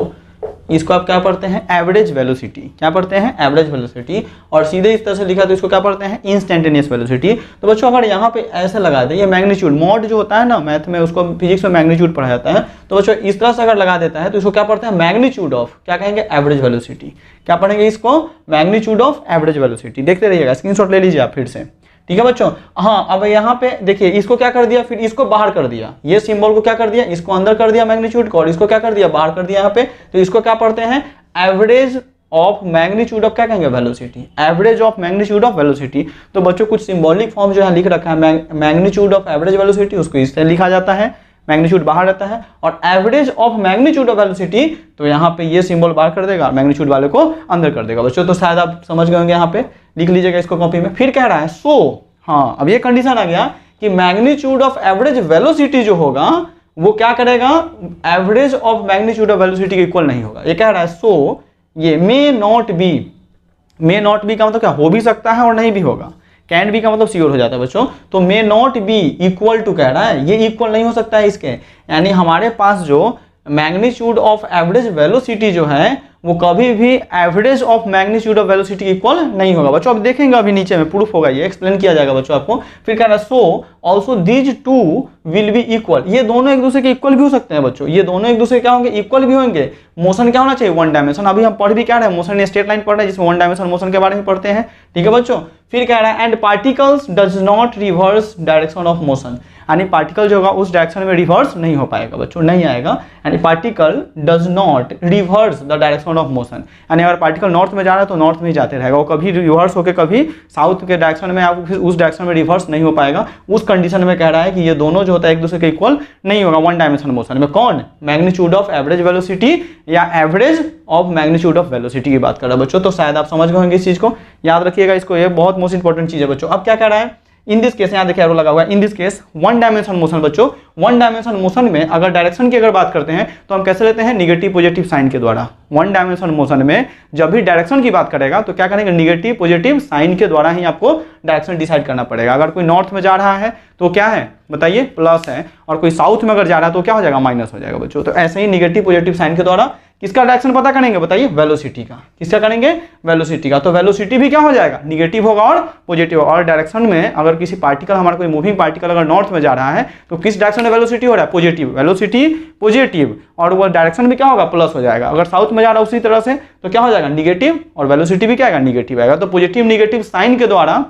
इसको आप क्या पढ़ते हैं, एवरेज वेलोसिटी। क्या पढ़ते हैं, एवरेज वेलोसिटी। और सीधे इस तरह से लिखा तो इसको क्या पढ़ते हैं, इंस्टेंटेनियस वेलोसिटी। तो बच्चों अगर यहाँ पे ऐसे लगा दे, ये मैग्नीट्यूड मॉड जो होता है ना मैथ में, उसको फिजिक्स में मैग्नीट्यूड पढ़ा जाता है, तो बच्चों इस तरह से अगर लगा देता है तो इसको क्या पढ़ते हैं, मैग्नीट्यूड ऑफ, क्या कहेंगे, एवरेज वेलोसिटी। क्या पढ़ेंगे इसको, मैग्नीट्यूड ऑफ एवरेज वेलोसिटी। देखते रहिएगा, स्क्रीनशॉट ले लीजिए आप फिर से। ठीक है बच्चों, हाँ अब यहाँ पे देखिए इसको क्या कर दिया, फिर इसको बाहर कर दिया, ये सिंबल को क्या कर दिया, इसको अंदर कर दिया मैग्नीट्यूड को, और इसको क्या कर दिया, बाहर कर दिया यहाँ पे। तो इसको क्या पढ़ते हैं, एवरेज ऑफ मैग्नीट्यूड ऑफ क्या कहेंगे, velocity, average of magnitude of velocity. तो बच्चों कुछ सिंबॉलिक फॉर्म जो है लिख रखा है, मैग्नीट्यूड ऑफ एवरेज वेलोसिटी, उसको इससे लिखा जाता है, मैग्नीट्यूड बाहर रहता है, और average of magnitude of velocity तो यहाँ पे ये सिंबल बाहर कर देगा, मैग्नीट्यूड वाले को अंदर कर देगा बच्चों। तो शायद आप समझ गए होंगे, यहाँ पे लिख लीजिएगा इसको कॉपी में। फिर कह रहा है सो, हाँ अब ये कंडीशन आ गया कि मैग्नीट्यूड ऑफ एवरेज वेलोसिटी जो होगा वो क्या करेगा, average of magnitude of velocity के इक्वल नहीं होगा। ये कह रहा है सो ये मे not B, may not B का मतलब क्या, हो भी सकता है और नहीं भी होगा, कैन बी का मतलब श्योर हो जाता है बच्चों। तो may not be equal to कह रहा है, ये इक्वल नहीं हो सकता है इसके, यानी हमारे पास जो मैग्नीट्यूड ऑफ एवरेज वेलोसिटी जो है वो कभी भी average of magnitude of velocity equal नहीं होगा बच्चों। अब देखेंगे अभी नीचे में प्रूफ होगा, ये एक्सप्लेन किया जाएगा बच्चों आपको। फिर कह रहा है so also these two will be equal, ये दोनों एक दूसरे के इक्वल भी हो सकते हैं बच्चों, ये दोनों एक दूसरे क्या होंगे, इक्वल भी होंगे। मोशन क्या होना चाहिए, वन डायमेंशन। अभी हम पढ़ भी क्या रहे हैं, मोशन स्ट्रेट लाइन पढ़ रहे हैं जिसमें वन डायमेंशन मोशन के बारे में पढ़ते हैं। ठीक है बच्चों, फिर कह रहा है and particles does not reverse direction of motion, यानी पार्टिकल जो होगा उस डायरेक्शन में रिवर्स नहीं हो पाएगा बच्चों, नहीं आएगा। यानी particle does not reverse the direction of motion, यानी अगर पार्टिकल नॉर्थ में जा रहा है तो नॉर्थ में ही जाते रहेगा, वो कभी रिवर्स होकर कभी साउथ के डायरेक्शन में आप फिर उस डायरेक्शन में रिवर्स नहीं हो पाएगा। उस कंडीशन में कह रहा है कि ये दोनों जो होता है एक दूसरे के इक्वल नहीं होगा वन डायमेंशन मोशन में। कौन, मैग्नीट्यूड ऑफ एवरेज वेलोसिटी या average of magnitude of velocity की बात कर रहा है बच्चों। तो शायद आप समझ गए होंगे इस चीज को, याद रखिएगा इसको, ये बहुत मोस्ट इंपॉर्टेंट चीज है बच्चों। अब क्या कह रहा है, इन दिस केस, यहाँ देखिए एरो लगा हुआ है, in this case one dimension motion बच्चों, वन डायमेंशन मोशन में अगर डायरेक्शन की अगर बात करते हैं तो हम कैसे लेते हैं, निगेटिव पॉजिटिव साइन के द्वारा। वन डायमेंशन मोशन में जब भी डायरेक्शन की बात करेगा तो क्या करेंगे, निगेटिव पॉजिटिव साइन के द्वारा ही आपको डायरेक्शन डिसाइड करना पड़ेगा। अगर कोई नॉर्थ में जा रहा है तो क्या है बताइए, प्लस है, और कोई साउथ में अगर जा रहा है तो क्या हो जाएगा, माइनस हो जाएगा बच्चों। तो ऐसे ही निगेटिव पॉजिटिव साइन के द्वारा किसका डायरेक्शन पता करेंगे बताइए, वेलोसिटी का। किसका करेंगे, वेलोसिटी का। तो वेलोसिटी भी क्या हो जाएगा, निगेटिव होगा और पॉजिटिव। और डायरेक्शन में अगर किसी पार्टिकल, हमारा कोई मूविंग पार्टिकल अगर नॉर्थ में जा रहा है तो किस डायरेक्शन में वेलोसिटी हो रहा है, पॉजिटिव, वेलोसिटी पॉजिटिव, और वो डायरेक्शन भी क्या होगा, प्लस हो जाएगा। अगर साउथ में जा रहा है उसी तरह से तो क्या हो जाएगा, निगेटिव, और वेलोसिटी भी क्या आएगा, निगेटिव आएगा। तो पॉजिटिव निगेटिव साइन के द्वारा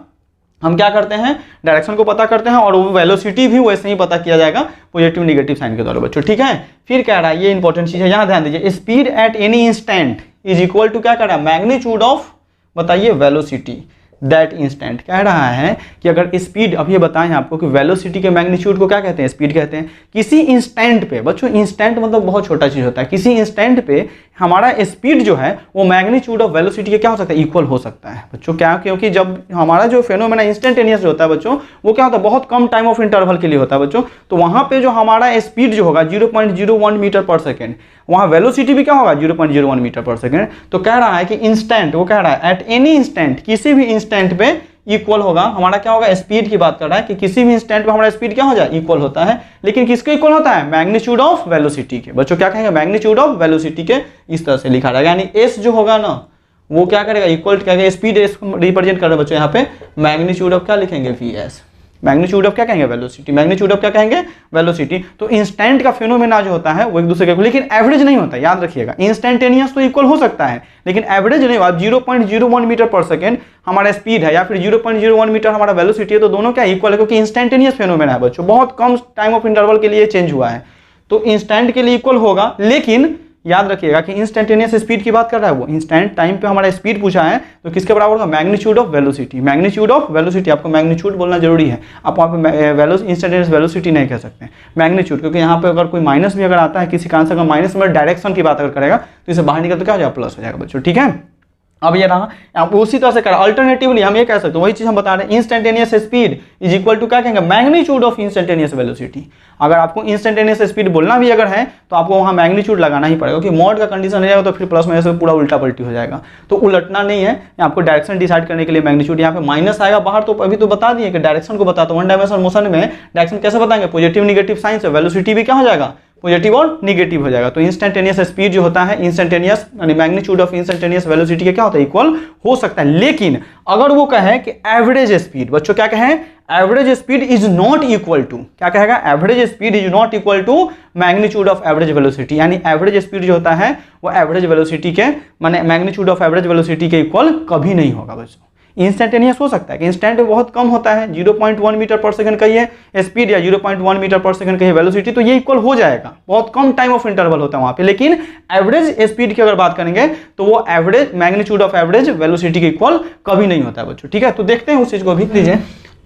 हम क्या करते हैं, डायरेक्शन को पता करते हैं, और वो वेलोसिटी भी वैसे ही पता किया जाएगा पॉजिटिव निगेटिव साइन के द्वारा बच्चों। ठीक है, फिर कह रहा है, ये इंपॉर्टेंट चीज है, यहां ध्यान दीजिए, speed at any instant is equal to क्या कह रहा है, मैग्नीट्यूड ऑफ बताइए वेलोसिटी दैट इंस्टेंट। कह रहा है कि अगर स्पीड, अब ये बताएं आपको कि वेलोसिटी के मैग्नीट्यूड को क्या कहते हैं, स्पीड कहते हैं। किसी इंस्टेंट पे बच्चों, इंस्टेंट मतलब बहुत छोटा चीज होता है, किसी इंस्टेंट पे हमारा स्पीड जो है वो मैग्नीट्यूड ऑफ वेलोसिटी के क्या हो सकता है, इक्वल हो सकता है बच्चों। क्या, क्योंकि जब हमारा जो फेनोमेना इंस्टेंटेनियस होता है बच्चों, वो क्या होता है, बहुत कम टाइम ऑफ इंटरवल के लिए होता है बच्चों। तो वहां पे जो हमारा स्पीड जो होगा 0.01 मीटर पर सेकेंड, वहां वेलोसिटी भी क्या होगा, 0.01 मीटर पर सेकेंड। तो कह रहा है कि इंस्टेंट, वो कह रहा है एट एनी इंस्टेंट, किसी भी इंस्टेंट पे इक्वल होगा हमारा, क्या होगा, स्पीड की बात कर रहा है कि किसी भी इंस्टेंट पे हमारा स्पीड क्या हो जाए, इक्वल होता है। लेकिन किसके इक्वल होता है, मैग्नीट्यूड ऑफ वेलोसिटी के बच्चों। क्या कहेंगे, मैग्नीट्यूड ऑफ वेलोसिटी के, इस तरह से लिखा रहेगा। यानी एस जो होगा ना वो क्या करेगा, इक्वल कहेंगे, स्पीड एस रिप्रेजेंट कर रहे हैं बच्चों यहाँ पे, मैग्नीट्यूड ऑफ क्या लिखेंगे, वी एस, मैग्नीट्यूड ऑफ क्या कहेंगे, वेलोसिटी, मैग्नीट्यूड ऑफ क्या कहेंगे, वेलोसिटी। तो इंस्टेंट का फेनोमेना जो होता है वो एक दूसरे के, लेकिन एवरेज नहीं होता, याद रखिएगा। इंस्टेंटेनियस तो इक्वल हो सकता है लेकिन एवरेज नहीं होगा। 0.01 मीटर पर सेकेंड हमारा स्पीड है या फिर 0.01 मीटर हमारा वेलोसिटी है, तो दोनों क्या इक्वल है, क्योंकि इंस्टेंटेनियस फेनोमेना है बच्चों, बहुत कम टाइम ऑफ इंटरवल के लिए चेंज हुआ है। तो इंस्टेंट के लिए इक्वल होगा, लेकिन याद रखिएगा कि इंस्टेंटेनियस स्पीड की बात कर रहा है वो, इंस्टेंट टाइम पे हमारा स्पीड पूछा है तो किसके बराबर होगा, magnitude of velocity. Magnitude of velocity, आपको मैग्नीट्यूड बोलना जरूरी है, आप वहाँ पे इंस्टेंटेनियस वेलोसिटी नहीं कह सकते, मैग्नीट्यूड, क्योंकि यहाँ पे अगर कोई माइनस भी अगर आता है किसी का आंसर का माइनस में डायरेक्शन की बात अगर करेगा तो इसे बाहर निकल तो क्या हो जाएगा, प्लस हो जाएगा बच्चों, ठीक है। अब ये रहा, आप उसी तरह से करें अल्टरनेटिवली हम ये कह सकते हैं, वही चीज हम बता रहे हैं, instantaneous speed is equal to क्या कहेंगे, मैग्नीट्यूड ऑफ इंस्टेंटेनियस वेलोसिटी। अगर आपको इंस्टेंटेनियस स्पीड बोलना भी अगर है तो आपको वहाँ मैग्नीट्यूड लगाना ही पड़ेगा, क्योंकि मॉड का कंडीशन हो जाएगा तो फिर प्लस में से पूरा उल्टा पलटी हो जाएगा, तो उलटना नहीं है, आपको डायरेक्शन डिसाइड करने के लिए मैग्नीट्यूड यहाँ पे माइनस आएगा बाहर, तो अभी तो बता दिए कि डायरेक्शन को बताता हूँ, वन डायमेंशनल मोशन में डायरेक्शन कैसे बताएंगे, पॉजिटिव निगेटिव साइन से, वेलोसिटी भी क्या हो जाएगा, पॉजिटिव और निगेटिव हो जाएगा। तो इंस्टेंटेनियस स्पीड जो होता है, इंस्टेंटेनियस यानी मैग्नीट्यूड ऑफ इंस्टेंटेनियस वेलोसिटी के क्या होता है, इक्वल हो सकता है। लेकिन अगर वो कहे कि एवरेज स्पीड, बच्चों क्या कहें, average speed is not equal to, क्या कहेगा, average speed is not equal to magnitude of average velocity, यानी एवरेज स्पीड जो होता है वो एवरेज वेलोसिटी के माने मैग्नीट्यूड ऑफ एवरेज वेलोसिटी के इक्वल कभी नहीं होगा बच्चों। इंस्टेंटेनियस हो सकता है कि इंस्टेंट बहुत कम होता है, 0.1 मीटर पर सेकंड कहिए स्पीड या 0.1 मीटर पर सेकंड कहिए वेलोसिटी, तो ये इक्वल हो जाएगा, बहुत कम टाइम ऑफ इंटरवल होता है वहां पे। लेकिन एवरेज स्पीड की अगर बात करेंगे तो वो average magnitude of average velocity के इक्वल कभी नहीं होता है बच्चों, ठीक है। तो देखते हैं उस चीज को भी लीजिए।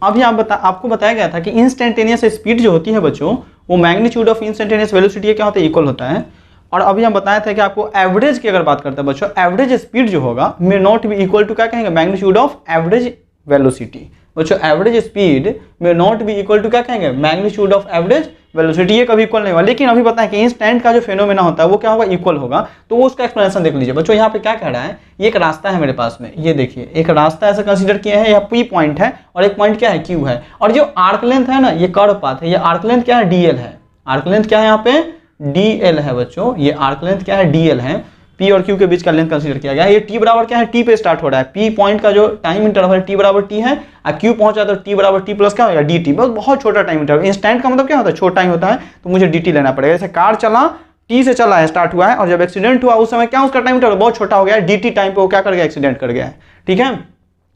अभी आपको बताया गया था कि इंस्टेंटेनियस स्पीड जो होती है बच्चों वो मैग्नीट्यूड ऑफ इंस्टेंटेनियस वेलोसिटी क्या होता है, इक्वल होता है। और अभी हम बताया था कि आपको एवरेज की अगर बात करते हैं बच्चों, एवरेज स्पीड जो होगा may not be equal to क्या कहेंगे, मैग्नीट्यूड ऑफ एवरेज वेलोसिटी। बच्चों average speed may not be equal to क्या कहेंगे, मैग्नीट्यूड ऑफ एवरेज वेलोसिटी, ये कभी इक्वल नहीं होगा। लेकिन अभी पता है कि इंस्टेंट का जो फेनोमेना होता है वो क्या होगा, इक्वल होगा। तो वो उसका एक्सप्लेनेशन देख लीजिए बच्चों। यहाँ पे क्या कह रहा है, ये एक रास्ता है मेरे पास में, ये देखिए एक रास्ता ऐसा कंसीडर किया है, यह पी पॉइंट है और एक पॉइंट क्या है, क्यू है, और जो आर्क लेंथ है ना, ये कर्व पाथ है, ये आर्क लेंथ क्या है, डीएल है। आर्क लेंथ क्या है यहाँ पे, डीएल है बच्चों, ये आर्क लेंथ क्या है, डीएल है। पी और क्यू के बीच का लेंथ कंसीडर किया गया है। ये टी बराबर क्या है, टी पे स्टार्ट हो रहा है, पी पॉइंट का जो टाइम इंटरवल टी बराबर टी है, और क्यू पहुंचा तो टी बराबर टी प्लस क्या होगा, डी टी, बहुत छोटा टाइम इंटरवल। इंस्टेंट का मतलब क्या होता है, छोटा ही होता है, तो मुझे डी टी लेना पड़ेगा। जैसे कार चला, टी से चला है, स्टार्ट हुआ है, और जब एक्सीडेंट हुआ उस समय क्या उसका टाइम इंटरवल बहुत छोटा हो गया है, डी टी टाइम पे वो क्या कर गया, एक्सीडेंट कर गया है, ठीक है।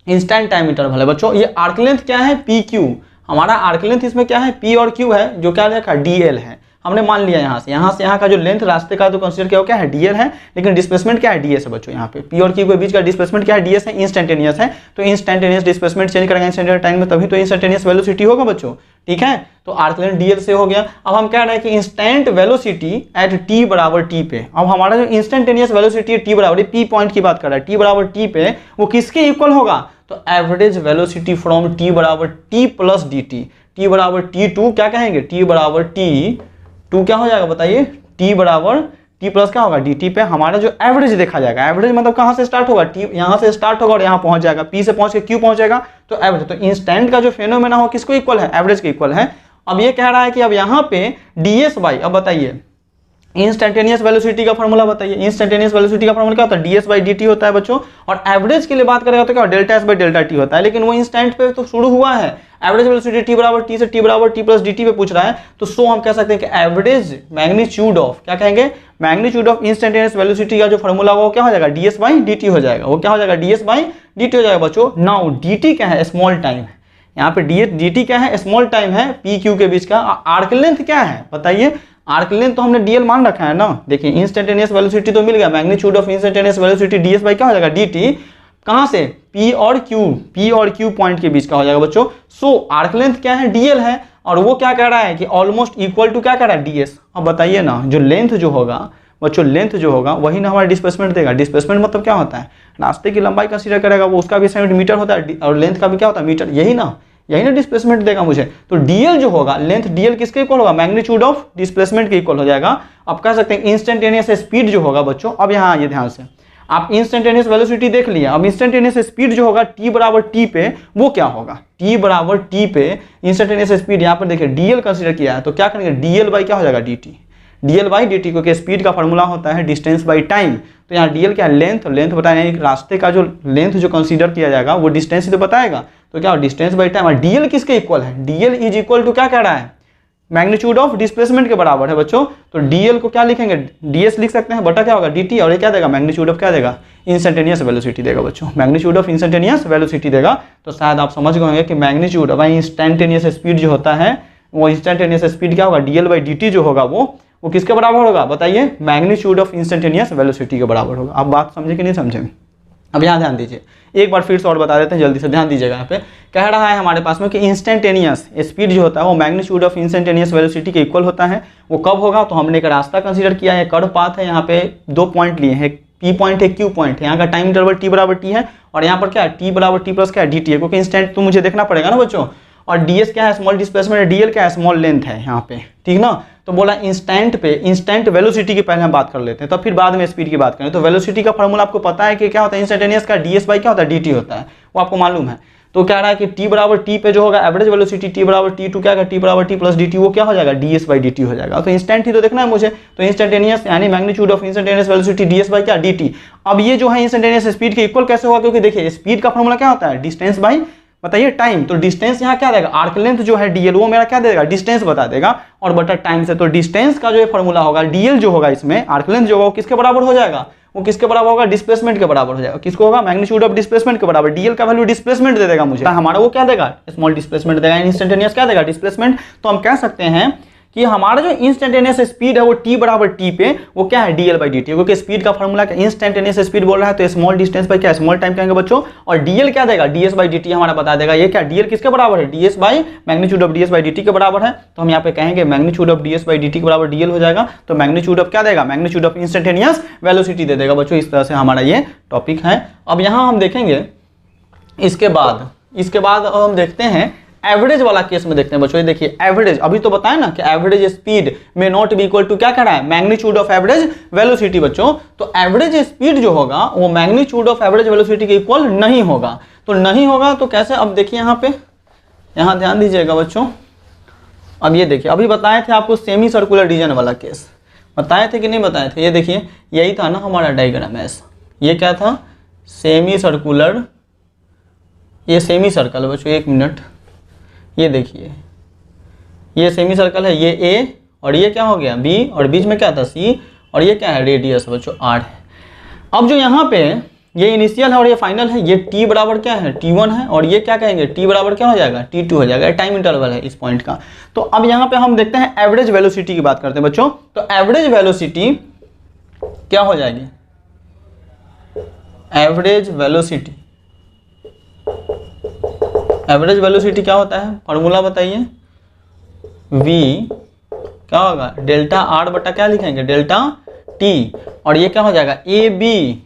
इंस्टेंट टाइम इंटरवल है बच्चों। ये आर्क लेंथ क्या है, पी क्यू, हमारा आर्क लेंथ इसमें क्या है, पी और क्यू है, जो क्या देखा, डीएल है। हमने मान लिया यहाँ से यहाँ का जो लेंथ रास्ते का तो कंसीडर किया क्या है, डीएल है, लेकिन डिस्प्लेसमेंट क्या है, डीएस है बच्चों। यहाँ पे पी और क्यू के बीच का डिस्प्लेसमेंट क्या है, डीएस है, इंस्टेंटेनियस है। तो इंस्टेंटेनियस डिस्प्लेसमेंट चेंज करेंगे इंस्टेंटेनियस टाइम में, तभी तो इंस्टेंटेनियस वेलोसिटी होगा बच्चों, ठीक है। तो आर्क लेंथ डीएल से हो गया। अब हम कह रहे हैं कि इंस्टेंट वेलोसिटी एट टी बराबर टी पे, अब हमारा जो इंस्टेंटेनियस वेलोसिटी टी बराबर पी पॉइंट की बात कर रहा है, टी बराबर टी पे वो किसके इक्वल होगा, तो एवरेज वेलोसिटी फ्रॉम टी बराबर T plus D T, T बराबर टी टू क्या कहेंगे, टी बराबर टी टू क्या हो जाएगा बताइए, टी बराबर टी प्लस क्या होगा, डी टी पे हमारा जो एवरेज देखा जाएगा। एवरेज मतलब कहाँ से स्टार्ट होगा, टी यहाँ से स्टार्ट होगा और यहाँ पहुंच जाएगा, पी से पहुंच के क्यू पहुंच जाएगा, तो एवरेज। तो इंस्टेंट का जो फेनोमेना हो किसको इक्वल है, एवरेज के इक्वल है। अब ये कह रहा है कि अब यहाँ पे डीएस बाई, अब बताइए इंस्टेंटेनियस वेलोसिटी का फॉर्मूला बताइए। इंस्टेंटेनियस वेलोसिटी का फॉर्मूला क्या होता है, डीएस बाई डी टी होता है बच्चों। और एवरेज के लिए बात करेगा तो क्या delta S by delta T होता है, लेकिन वो इंस्टेंट पे तो शुरू हुआ है। एवरेज वेलोसिटी टी बराबर टी से टी बराबर टी प्लस डी टी पे पूछ रहा है, तो सो हम कह सकते हैं कि एवरेज मैग्नीट्यूड ऑफ, क्या कहेंगे, मैग्नीट्यूड ऑफ इंस्टेंटेनियस वेलोसिटी का जो फॉर्मूला वो क्या हो जाएगा, डीएस बाई डी टी हो जाएगा। वो क्या हो जाएगा, डीएस बाई डी टी हो जाएगा बच्चों। नाउ डी टी क्या है, स्मॉल टाइम है, यहाँ पे डी टी क्या है, स्मॉल टाइम है पी क्यू के बीच का। आर्क लेंथ क्या है बताइए, आर्क लेंथ तो हमने डीएल मान रखा है ना। देखिए इंस्टेंटेनियस वेलोसिटी तो मिल गया, magnitude of instantaneous velocity DS by क्या हो जाएगा, डीटी, कहां से, पी और क्यू पॉइंट के बीच का हो जाएगा बच्चों। सो आर्क लेंथ क्या है, डीएल है, और वो क्या कह रहा है कि ऑलमोस्ट इक्वल टू क्या कह रहा है, डीएस। अब बताइए ना, जो लेंथ जो होगा बच्चों, लेंथ जो होगा वही ना हमारा डिस्प्लेसमेंट देगा। डिस्प्लेसमेंट मतलब क्या होता है, रास्ते की लंबाई कंसीडर करेगा, वो उसका भी असाइनमेंट मीटर होता है, और लेंथ का भी क्या होता है, मीटर, यही ना डिस्प्लेसमेंट देगा मुझे। तो डीएल जो होगा, लेंथ डीएल किसके इक्वल होगा, मैग्नीट्यूड ऑफ डिस्प्लेसमेंट के इक्वल हो जाएगा। अब कह सकते हैं इंस्टेंटेनियस स्पीड जो होगा बच्चों, अब यहाँ आइए ध्यान से, आप इंस्टेंटेनियस वेलोसिटी देख लिया। अब इंस्टेंटेनियस स्पीड जो होगा टी बराबर टी पे, वो क्या होगा, टी बराबर टी पे इंस्टेंटेनियस स्पीड, यहाँ पर देखिए डीएल कंसीडर किया है, तो क्या करेंगे, डीएल बाई क्या हो जाएगा, D DL by D T, क्योंकि स्पीड का फॉर्मूला होता है डिस्टेंस बाई टाइम। तो यहाँ डीएल क्या है, लेंथ, लेंथ बताया, रास्ते का जो लेंथ जो कंसीडर किया जाएगा वो डिस्टेंस ही तो बताएगा, तो क्या डिस्टेंस बाई टाइम। और डीएल किसके इक्वल है, डीएल इज इक्वल टू क्या कह रहा है, मैग्नीट्यूड ऑफ डिस्प्लेसमेंट के बराबर है बच्चों। तो डीएल को क्या लिखेंगे, डीएस लिख सकते हैं, बटा क्या होगा, डीटी, और ये क्या देगा, मैग्नीट्यूड ऑफ क्या देगा, इंस्टेंटेनियस वेलोसिटी देगा बच्चों, मैग्नीट्यूड ऑफ इंस्टेंटेनियस वेलोसिटी देगा। तो शायद आप समझ गए होंगे कि मैग्नीट्यूड ऑफ इंस्टेंटेनियस स्पीड जो होता है, वो इंस्टेंटेनियस स्पीड क्या होगा, डीएल बाई डी टी जो होगा वो वो किसके बराबर होगा बताइए, मैग्नीट्यूड ऑफ इंस्टेंटेनियस वेलोसिटी के बराबर होगा। आप बात समझे कि नहीं समझे? अब यहाँ ध्यान दीजिए, एक बार फिर से और बता देते हैं, जल्दी से ध्यान दीजिएगा। यहाँ पे कह रहा है हमारे पास में कि इंस्टेंटेनियस स्पीड जो होता है वो मैग्नीट्यूड ऑफ इंस्टेंटेनियस वेलोसिटी के इक्वल होता है। वो कब होगा? तो हमने एक रास्ता कंसीडर किया है, कर्व पाथ है, यहाँ पे 2 पॉइंट लिए हैं, पी पॉइंट है, क्यू पॉइंट है। यहाँ का टाइम इंटरवल टी बराबर टी है और यहाँ पर क्या है, टी बराबर टी प्लस क्या है, डी टी है, क्योंकि इंस्टेंट तो मुझे देखना पड़ेगा ना बच्चों। और ds क्या है, स्मॉल डिस्प्लेसमेंट है, dl क्या है, स्मॉल लेंथ है यहाँ पे, ठीक ना। तो बोला इंस्टेंट पे इंस्टेंट वेलोसिटी की पहले हम बात कर लेते हैं, तब फिर बाद में स्पीड की बात करें। तो वेलोसिटी का फॉर्मूला आपको पता है कि क्या होता है, इंस्टेंटेनियस का ds बाई क्या होता है, dt होता है, वो आपको मालूम है। तो क्या रहा है कि t बराबर t पे जो होगा एवरेज वेलोसिटी, t बराबर t2 क्या है, t बराबर t प्लस dt, वो क्या हो जाएगा, ds बाई dt हो जाएगा। तो इंस्टेंट ही तो देखना है मुझे, तो इंस्टेंटेनियस यानी magnitude of instantaneous velocity ds by क्या, dt। अब ये जो है इंस्टेंटेनियस स्पीड के इक्वल कैसे होगा, क्योंकि देखिए स्पीड का फॉर्मूला क्या होता है, डिस्टेंस बाई बताइए टाइम। तो डिस्टेंस यहाँ क्या देगा, आर्क लेंथ जो है dl वो मेरा क्या देगा, डिस्टेंस बता देगा, और बटा टाइम से। तो डिस्टेंस का जो फॉर्मूला होगा, dl जो होगा इसमें, आर्क लेंथ जो होगा वो किसके बराबर हो जाएगा, वो किसके बराबर होगा, डिस्प्लेसमेंट के बराबर हो जाएगा। किसको होगा, मैग्नीट्यूड ऑफ डिस्प्लेसमेंट के बराबर। dl का वैल्यू डिस्प्लेसमेंट दे देगा मुझे, हमारा वो क्या देगा, स्मॉल डिस्प्लेसमेंट देगा, इंस्टेंटेनियस क्या देगा, डिस्प्लेसमेंट। तो हम कह सकते हैं कि हमारा जो इंस्टेंटेनियस स्पीड है वो t बराबर t पे वो क्या है, dl बाई dt, क्योंकि स्पीड का फॉर्मूला इंस्टेंटेनियस स्पीड बोल रहा है, तो स्मॉल डिस्टेंस पर क्या स्मॉल टाइम कहेंगे बच्चों, और dl क्या देगा, ds बाई dt हमारा बता देगा। ये क्या dl किसके बराबर है, ds by magnitude of ds by dt के बराबर है। तो हम यहाँ पे कहेंगे magnitude of ds by dt के बराबर dl हो जाएगा। तो मैग्नीट्यूड ऑफ क्या देगा, मैग्नीट्यूड ऑफ इंस्टेंटेनियस वेलोसिटी दे देगा बच्चों। इस तरह से हमारा ये टॉपिक है। अब यहाँ हम देखेंगे इसके बाद हम देखते हैं एवरेज वाला केस में देखते हैं बच्चों। ये देखिए एवरेज, अभी तो बताया ना कि एवरेज स्पीड में नॉट बी इक्वल टू क्या कह रहा है, मैग्नीट्यूड ऑफ एवरेज वेलोसिटी बच्चों। तो एवरेज स्पीड जो होगा वो मैग्नीट्यूड ऑफ एवरेज वेलोसिटी के इक्वल नहीं होगा। तो नहीं होगा तो कैसे, अब देखिए यहाँ पे, यहाँ ध्यान दीजिएगा बच्चों। अब ये देखिए, अभी बताए थे आपको सेमी सर्कुलर रीजन वाला केस, बताए थे कि नहीं बताए थे? ये देखिए यही था ना हमारा डायग्राम ऐसा, ये क्या था, सेमी सर्कुलर, ये सेमी सर्कल बच्चों, एक मिनट, ये देखिए ये सेमी सर्कल है, ये a और ये क्या हो गया b, और बीच में क्या था c, और ये क्या है, रेडियस बच्चों r है। अब जो यहाँ पे ये इनिशियल है और ये फाइनल है, ये t बराबर क्या है, t1 है, और ये क्या कहेंगे, t बराबर क्या हो जाएगा, t2 हो जाएगा। टाइम इंटरवल है इस पॉइंट का। तो अब यहाँ पे हम देखते हैं एवरेज वेलोसिटी की बात करते हैं बच्चों। तो एवरेज वेलोसिटी क्या हो जाएगी, एवरेज वेलोसिटी, एवरेज वेलोसिटी क्या होता है, फॉर्मूला बताइए, v क्या होगा, डेल्टा आर बटा क्या लिखेंगे, डेल्टा t, और ये क्या हो जाएगा, ए बी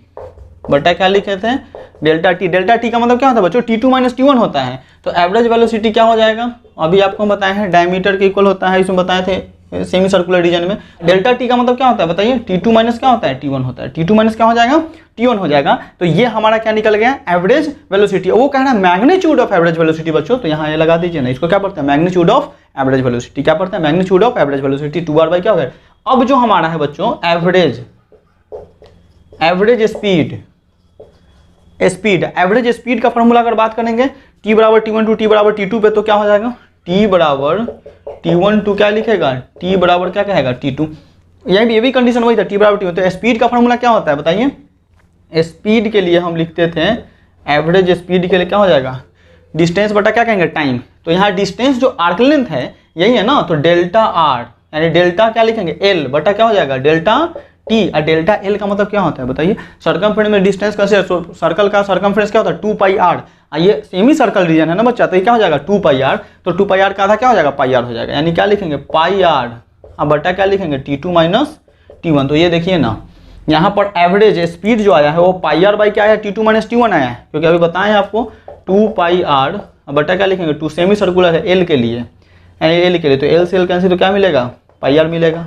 बटा क्या लिखे थे, डेल्टा टी। डेल्टा टी का मतलब क्या होता है बच्चों, t2 माइनस t1 होता है। तो एवरेज वेलोसिटी क्या हो जाएगा, अभी आपको बताए हैं डायमीटर के इक्वल होता है, इसमें बताए थे सेमी सर्कुलर रीजन में। डेल्टा टी का मतलब क्या होता है बताइए, t2 माइनस क्या होता है, t1 होता है, t2 माइनस क्या हो जाएगा, t1 हो जाएगा। तो ये हमारा क्या निकल गया, एवरेज वेलोसिटी। वो कह रहा है मैग्नीट्यूड ऑफ एवरेज वेलोसिटी बच्चों, तो यहाँ ये लगा दीजिए ना, इसको क्या पढ़ते हैं, मैग्नीट्यूड ऑफ एवरेज वेलोसिटी। क्या पढ़ते हैं, magnitude of average velocity, 2r by क्या हो गया। अब जो हमारा है बच्चों एवरेज स्पीड, एवरेज स्पीड का फॉर्मूला अगर बात करेंगे, t बराबर t1 टू t बराबर t2 पे, तो क्या हो जाएगा, t बराबर t1 टू क्या लिखेगा, t बराबर क्या कहेगा, t2। ये भी कंडीशन वही था, t बराबर t1। तो स्पीड का फॉर्मूला क्या होता है बताइए, स्पीड के लिए हम लिखते थे, एवरेज स्पीड के लिए क्या हो जाएगा, डिस्टेंस बटा क्या कहेंगे, टाइम। तो यहाँ डिस्टेंस जो आर्क लेंथ है यही है ना, तो डेल्टा आर यानी डेल्टा क्या लिखेंगे, एल बटा क्या हो जाएगा, डेल्टा टी। और डेल्टा एल का मतलब क्या होता है बताइए, सर्कमफ्रेंस में डिस्टेंस कैसे, सर्कल का सर्कमफ्रेंस क्या होता है, 2 पाई आर। ये सेमी सर्कल रीजन है ना बच्चा, तो ये क्या हो जाएगा, 2 पाई आर। तो 2 पाई आर का आधा क्या हो जाएगा, पाई आर हो जाएगा, यानी क्या लिखेंगे, पाई आर, अब बटा क्या लिखेंगे, t2 माइनस t1। तो ये देखिए ना, यहाँ पर एवरेज स्पीड जो आया है वो पाई आर बाई क्या आया, t2 माइनस t1 आया है, क्योंकि अभी बताएं आपको 2 पाई आर, बटा क्या लिखेंगे, 2 सेमी सर्कुलर है एल के लिए, एल के लिए, तो एल से एल कैंसिल, तो क्या मिलेगा, पाई आर मिलेगा।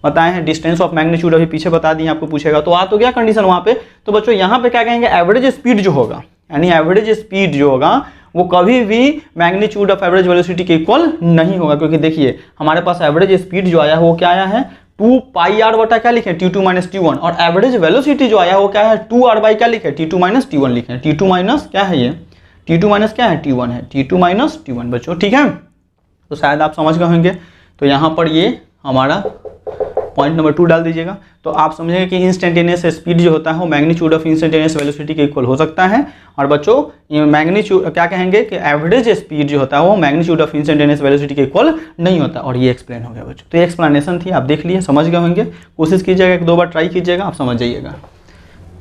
बताए हैं डिस्टेंस ऑफ मैग्नीट्यूड अभी पीछे बता दिए, आपको पूछेगा तो आ तो क्या कंडीशन वहाँ पे। तो बच्चों यहाँ पे क्या कहेंगे, एवरेज स्पीड जो होगा, यानी एवरेज स्पीड जो होगा वो कभी भी मैग्नीट्यूड ऑफ एवरेज वेलोसिटी के इक्वल नहीं होगा, क्योंकि देखिए हमारे पास एवरेज स्पीड जो आया है वो क्या आया है, 2 पाई आर बटा क्या लिखे, t2 माइनस t1, और एवरेज वेलोसिटी जो आया है वो क्या है, 2r बाई क्या लिखे, t2 माइनस t1 लिखे, t2 माइनस क्या है, ये t2 माइनस क्या है, t1 है, t2 माइनस t1 बच्चों, ठीक है। तो शायद आप समझ गए होंगे। तो यहाँ पर ये हमारा पॉइंट नंबर 2 डाल दीजिएगा। तो आप समझेंगे कि इंस्टेंटेनियस स्पीड जो होता है वो मैग्नीट्यूड ऑफ इंस्टेंटेनियस वेलोसिटी के इक्वल हो सकता है। और बच्चों ये मैग्नीट्यूड क्या कहेंगे कि एवरेज स्पीड जो होता है वो मैग्नीट्यूड ऑफ इंस्टेंटेनियस वेलोसिटी के इक्वल नहीं होता। और ये एक्सप्लेन हो गया बच्चों। तो ये एक्सप्लेनेशन थी, आप देख लिए, समझ गए होंगे। कोशिश कीजिएगा, 1-2 बार ट्राई कीजिएगा, आप समझ जाइएगा।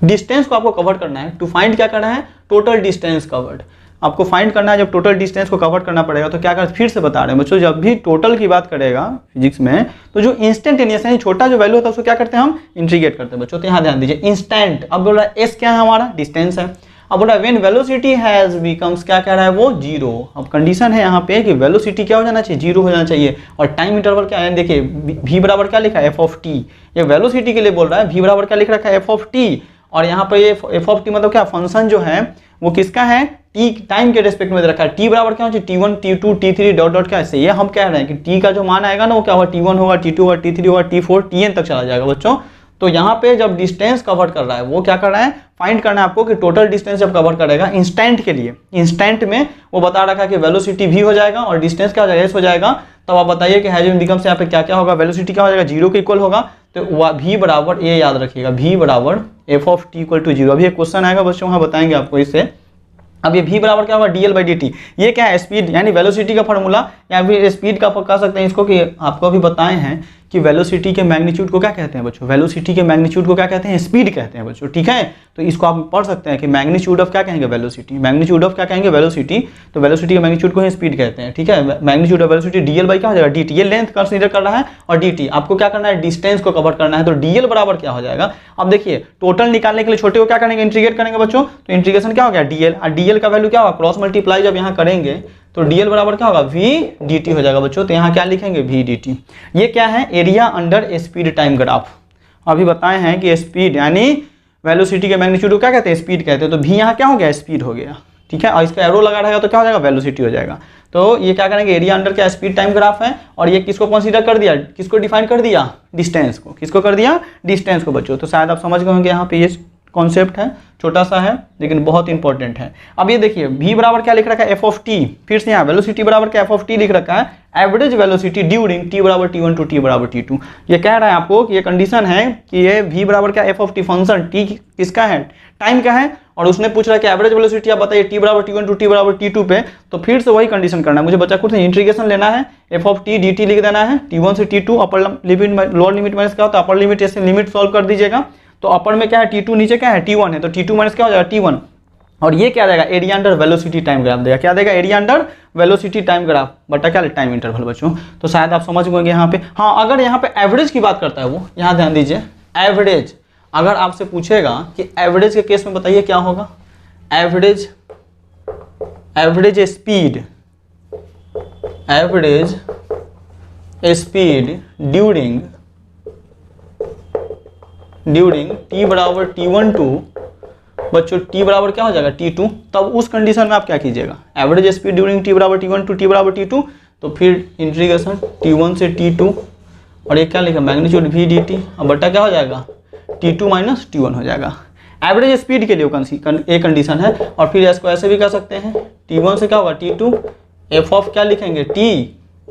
डिस्टेंस को आपको कवर करना है। टू फाइंड क्या करना है, टोटल डिस्टेंस कवर्ड आपको फाइंड करना है। जब टोटल डिस्टेंस को कवर करना पड़ेगा तो क्या कर, फिर से बता रहे हैं बच्चों, जब भी टोटल की बात करेगा फिजिक्स में तो जो इंस्टेंटेनियस है, छोटा जो वैल्यू होता है उसको क्या करते हैं हम, इंटीग्रेट करते हैं बच्चों। तो यहाँ ध्यान दीजिए, इंस्टेंट, अब बोल रहा है एस क्या है हमारा, डिस्टेंस है। अब बोल रहा है व्हेन वेलोसिटी हैज बिकम्स, क्या कह रहा है वो, जीरो। अब कंडीशन है यहाँ पे कि वेलोसिटी क्या हो जाना चाहिए, जीरो हो जाना चाहिए। और टाइम इंटरवल क्या है, देखिए v बराबर क्या लिखा है, एफ ऑफ टी। ये वेलोसिटी के लिए बोल रहा है, v बराबर क्या लिख रखा है, एफ ऑफ टी। और यहाँ पे ये एफ ऑफ टी मतलब क्या, फंक्शन जो है वो किसका है, टी टाइम के रेस्पेक्ट में दे रखा है। टी बराबर क्या होगा, T1 T2 T3 dot dot क्या, ऐसे ये हम कह रहे हैं कि टी का जो मान आएगा ना वो क्या होगा, T1 होगा, T2 होगा, T3 होगा, T4 Tn तक चला जाएगा बच्चों। तो यहाँ पे जब डिस्टेंस कवर कर रहा है वो क्या कर रहा है, फाइंड करना है आपको कि टोटल डिस्टेंस जब कवर करेगा इंस्टेंट के लिए, इंस्टेंट में वो बता रखा है कि वेलोसिटी v हो जाएगा और डिस्टेंस क्या हो जाएगा, s हो जाएगा। तब आप बताइए कि हैज बिकम से यहाँ पे क्या क्या होगा, वेलोसिटी क्या हो जाएगा, जीरो के इक्वल होगा। तो v बराबर, ये याद रखिएगा, v बराबर F of T equal to zero. अभी एक क्वेश्चन आएगा बच्चों, वहाँ बताएंगे आपको इससे। अब ये v बराबर क्या होगा, dl/dt। ये क्या है, स्पीड यानी वेलोसिटी का फॉर्मूला, या फिर स्पीड का कह सकते हैं इसको, कि आपको अभी बताए हैं कि वेलोसिटी के मैग्नीट्यूड को क्या कहते हैं बच्चों, वेलोसिटी के मैग्नीट्यूड को क्या कहते हैं, स्पीड कहते हैं बच्चों, ठीक है। तो इसको आप पढ़ सकते हैं कि मैग्नीट्यूड ऑफ क्या कहेंगे, वेलोसिटी, मैग्नीट्यूड ऑफ क्या कहेंगे, वेलोसिटी। तो वेलोसिटी के मैग्नीट्यूड को ही स्पीड कहते हैं, ठीक है। मैग्नीट्यूड ऑफ वेलोसिटी dl क्या हो जाएगा, dt। ये लेंथ कंसीडर कर रहा है और dt आपको क्या करना है, डिस्टेंस को कवर करना है। तो dl बराबर क्या हो जाएगा, अब देखिए टोटल निकालने के लिए छोटे को क्या करेंगे, इंटीग्रेट करेंगे बच्चों। तो इंटीग्रेशन क्या हो गया, dl, और dl का वैल्यू क्या होगा, क्रॉस मल्टीप्लाई जब यहाँ करेंगे तो dl बराबर क्या होगा, v dt हो जाएगा बच्चों। तो यहाँ क्या लिखेंगे, v dt। ये क्या है, area under speed time graph. अभी बताए हैं कि स्पीड यानी वेलोसिटी के मैग्नीट्यूड को क्या कहते हैं, स्पीड कहते हैं। तो v यहाँ क्या हो गया, स्पीड हो गया, ठीक है। और इसका एरो लगा रहेगा तो क्या हो जाएगा, वेलोसिटी हो जाएगा। तो ये क्या करेंगे, एरिया अंडर क्या, स्पीड टाइम ग्राफ है। और ये किसको कंसीडर कर दिया, किसको डिफाइन कर दिया, डिस्टेंस को। किसको कर दिया, डिस्टेंस को बच्चों। तो शायद आप समझ गए होंगे, यहाँ पे ये कॉन्सेप्ट है, छोटा सा है लेकिन बहुत इंपॉर्टेंट है। अब ये देखिए v बराबर क्या लिख रखा है, एफ ऑफ टी। फिर से यहाँ वेलोसिटी बराबर क्या, एफ ऑफ टी लिख रखा है, एवरेज वेलोसिटी ड्यूरिंग t बराबर T1 टू t बराबर T2। ये कह रहा है आपको कि ये कंडीशन है कि ये v बराबर क्या, F of T function t किसका है, टाइम का है। और उसने पूछ रहा है कि एवरेज वेलोसिटी आप बताइए t बराबर T1 टू t बराबर T2 पे। तो फिर से वही कंडीशन करना है मुझे, बच्चा कुछ इंटीग्रेशन लेना है, एफ ऑफ टी dt लिख देना है, T1 से T2 upper limit lower limit minus क्या होता है, अपर लिमिट, ऐसे लिमिट सॉल्व कर दीजिएगा। तो अपर में क्या है, T2, नीचे क्या है, T1 है। तो T2 माइनस क्या हो जाएगा, T1। और ये क्या देगा, area under velocity time graph देगा। क्या देगा, area under velocity time graph बटा क्या, टाइम इंटरवल बच्चों। तो शायद आप समझ गए यहाँ पे। हाँ, अगर यहाँ पे एवरेज की बात करता है वो, यहाँ ध्यान दीजिए, एवरेज अगर आपसे पूछेगा कि एवरेज के केस में बताइए क्या होगा, एवरेज स्पीड ड्यूरिंग t बराबर T1 टू बच्चों t बराबर क्या हो जाएगा, T2। तब उस कंडीशन में आप क्या कीजिएगा, एवरेज स्पीड ड्यूरिंग t बराबर T1 टू t बराबर T2। तो फिर इंटीग्रेशन T1 से T2 और ये क्या लिखा, मैग्नीट्यूड v dt। अब बटा क्या हो जाएगा, T2 माइनस T1 हो जाएगा। एवरेज स्पीड के लिए एक कंडीशन है। और फिर इसको ऐसे भी कर सकते हैं, T1 से क्या होगा, T2, एफ ऑफ क्या लिखेंगे, t,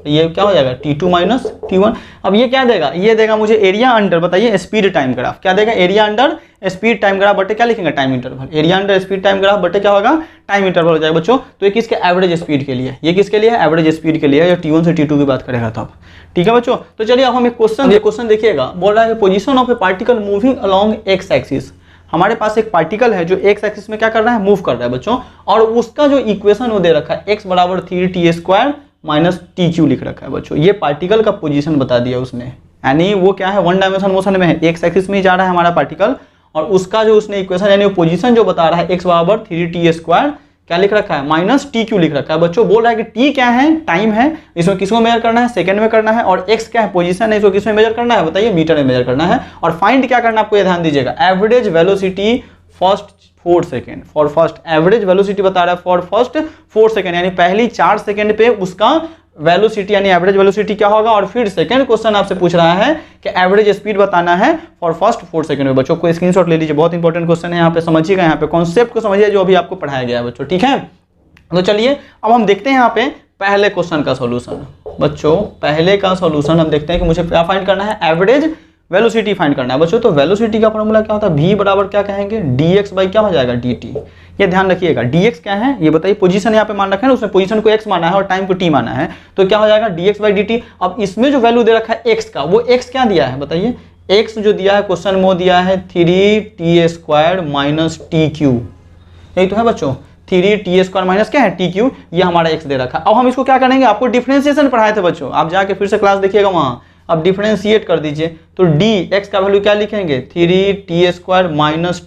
ये क्या हो जाएगा, T2 माइनस T1। अब ये क्या देगा, ये देगा मुझे एरिया अंडर, बताइए स्पीड टाइम ग्राफ। क्या देगा, area under speed time graph बटे क्या लिखेंगे, time interval. Area under speed time graph बटे क्या होगा, टाइम इंटरवल हो जाएगा बच्चों। तो ये किसके, एवरेज स्पीड के लिए, ये किसके लिए, एवरेज स्पीड के लिए, जो T1 से T2 की बात करेगा तब, ठीक है बच्चों। तो चलिए अब हम एक क्वेश्चन देखिएगा। बोल रहा है position of A particle moving along x axis. हमारे पास एक पार्टिकल है जो एक्स एक्सिस में क्या कर रहा है, मूव कर रहा है बच्चों। और उसका जो इक्वेशन वो दे रखा है, x बराबर 3t² माइनस TQ लिख रखा है बच्चों। ये पार्टिकल का पोजीशन बता दिया उसने, यानी वो क्या है, वन डायमेंशन मोशन में है, एक्स एक्सिस में ही जा रहा है हमारा पार्टिकल। और उसका जो उसने इक्वेशन यानी वो पोजीशन जो बता रहा है, x बराबर 3t² क्या लिख रखा है, माइनस TQ लिख रखा है बच्चों। बोल रहा है कि t क्या है, टाइम है, इसमें किसको मेजर करना है, सेकंड में करना है। और x क्या है, पोजीशन है, इसको किसमें मेजर करना है, बताइए मीटर में मेजर करना है। और फाइंड क्या करना है आपको, ये ध्यान दीजिएगा, average velocity first 4 second, for first average velocity बता रहा है फॉर फर्स्ट 4 सेकेंड, यानी पहली 4 सेकेंड पे उसका वेलोसिटी यानी एवरेज वेलोसिटी क्या होगा। और फिर सेकंड क्वेश्चन आपसे पूछ रहा है कि एवरेज स्पीड बताना है फॉर फर्स्ट 4 सेकंड में। बच्चों को स्क्रीनशॉट ले लीजिए, बहुत इंपॉर्टेंट क्वेश्चन है, यहाँ पे समझिएगा, यहाँ पे कॉन्सेप्ट को समझिए जो अभी आपको पढ़ाया गया है बच्चों, ठीक है। तो चलिए अब हम देखते हैं यहाँ पे पहले क्वेश्चन का सॉल्यूशन। बच्चों पहले का सॉल्यूशन हम देखते हैं कि मुझे क्या फाइंड करना है, एवरेज वेलोसिटी फाइंड करना है बच्चों। तो वेलोसिटी का फॉर्मूला क्या होता है, v बराबर क्या कहेंगे, dx बाई क्या हो जाएगा dt। ये ध्यान रखिएगा, dx क्या है ये बताइए, पोजीशन यहाँ पे मान रखा है ना, उसमें पोजीशन को x माना है और टाइम को t माना है, तो क्या हो जाएगा dx बाई dt। अब इसमें जो वैल्यू दे रखा है x का, वो x क्या दिया है बताइए, x जो दिया है क्वेश्चन में दिया है 3t² माइनस tq, यही तो है बच्चों, 3t² माइनस क्या है tq, ये हमारा x दे रखा है। अब हम इसको क्या करेंगे, आपको डिफरेंशिएशन पढ़ाए थे बच्चों, आप जाके फिर से क्लास देखिएगा वहाँ। अब डिफरेंशिएट कर दीजिए, तो dx का वैल्यू क्या लिखेंगे, 3t² माइनस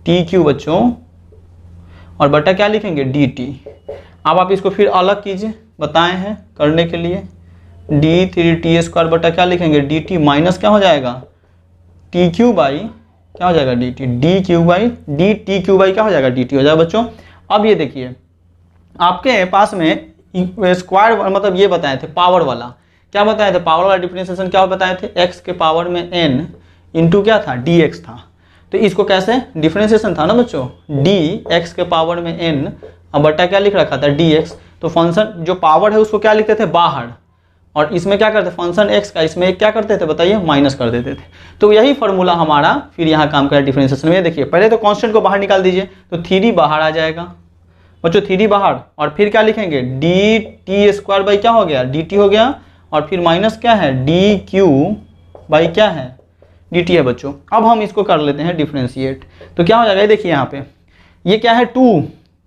tq बच्चों, और बटा क्या लिखेंगे dt। अब आप इसको फिर अलग कीजिए, बताए हैं करने के लिए, d3t² बटा क्या लिखेंगे dt माइनस क्या हो जाएगा tq बाई क्या हो जाएगा dt, dq by dtq by क्या हो जाएगा dt हो जाएगा बच्चों। अब ये देखिए आपके पास में स्क्वायर मतलब ये बताए थे पावर वाला, क्या बताए थे, पावर वाला डिफरेंशिएशन क्या बताए थे, x के पावर में n इंटू क्या था dx था। तो इसको कैसे डिफरेंशिएशन था ना बच्चों, dx के पावर में n, अब बटा क्या लिख रखा था dx, तो फंक्शन जो पावर है उसको क्या लिखते थे बाहर, और इसमें क्या करते फंक्शन x का, इसमें क्या करते थे बताइए माइनस कर देते थे। तो यही फॉर्मूला हमारा फिर यहाँ काम करें डिफरेंशिएशन में। देखिए पहले तो कांस्टेंट को बाहर निकाल दीजिए, तो 3 बाहर आ जाएगा बच्चों, 3 बाहर, और फिर क्या लिखेंगे dt² बाई क्या हो गया dt हो गया, और फिर माइनस क्या है dq बाई क्या है dt है बच्चों। अब हम इसको कर लेते हैं डिफरेंशिएट, तो क्या हो जाएगा, ये देखिए यहाँ पे ये क्या है 2,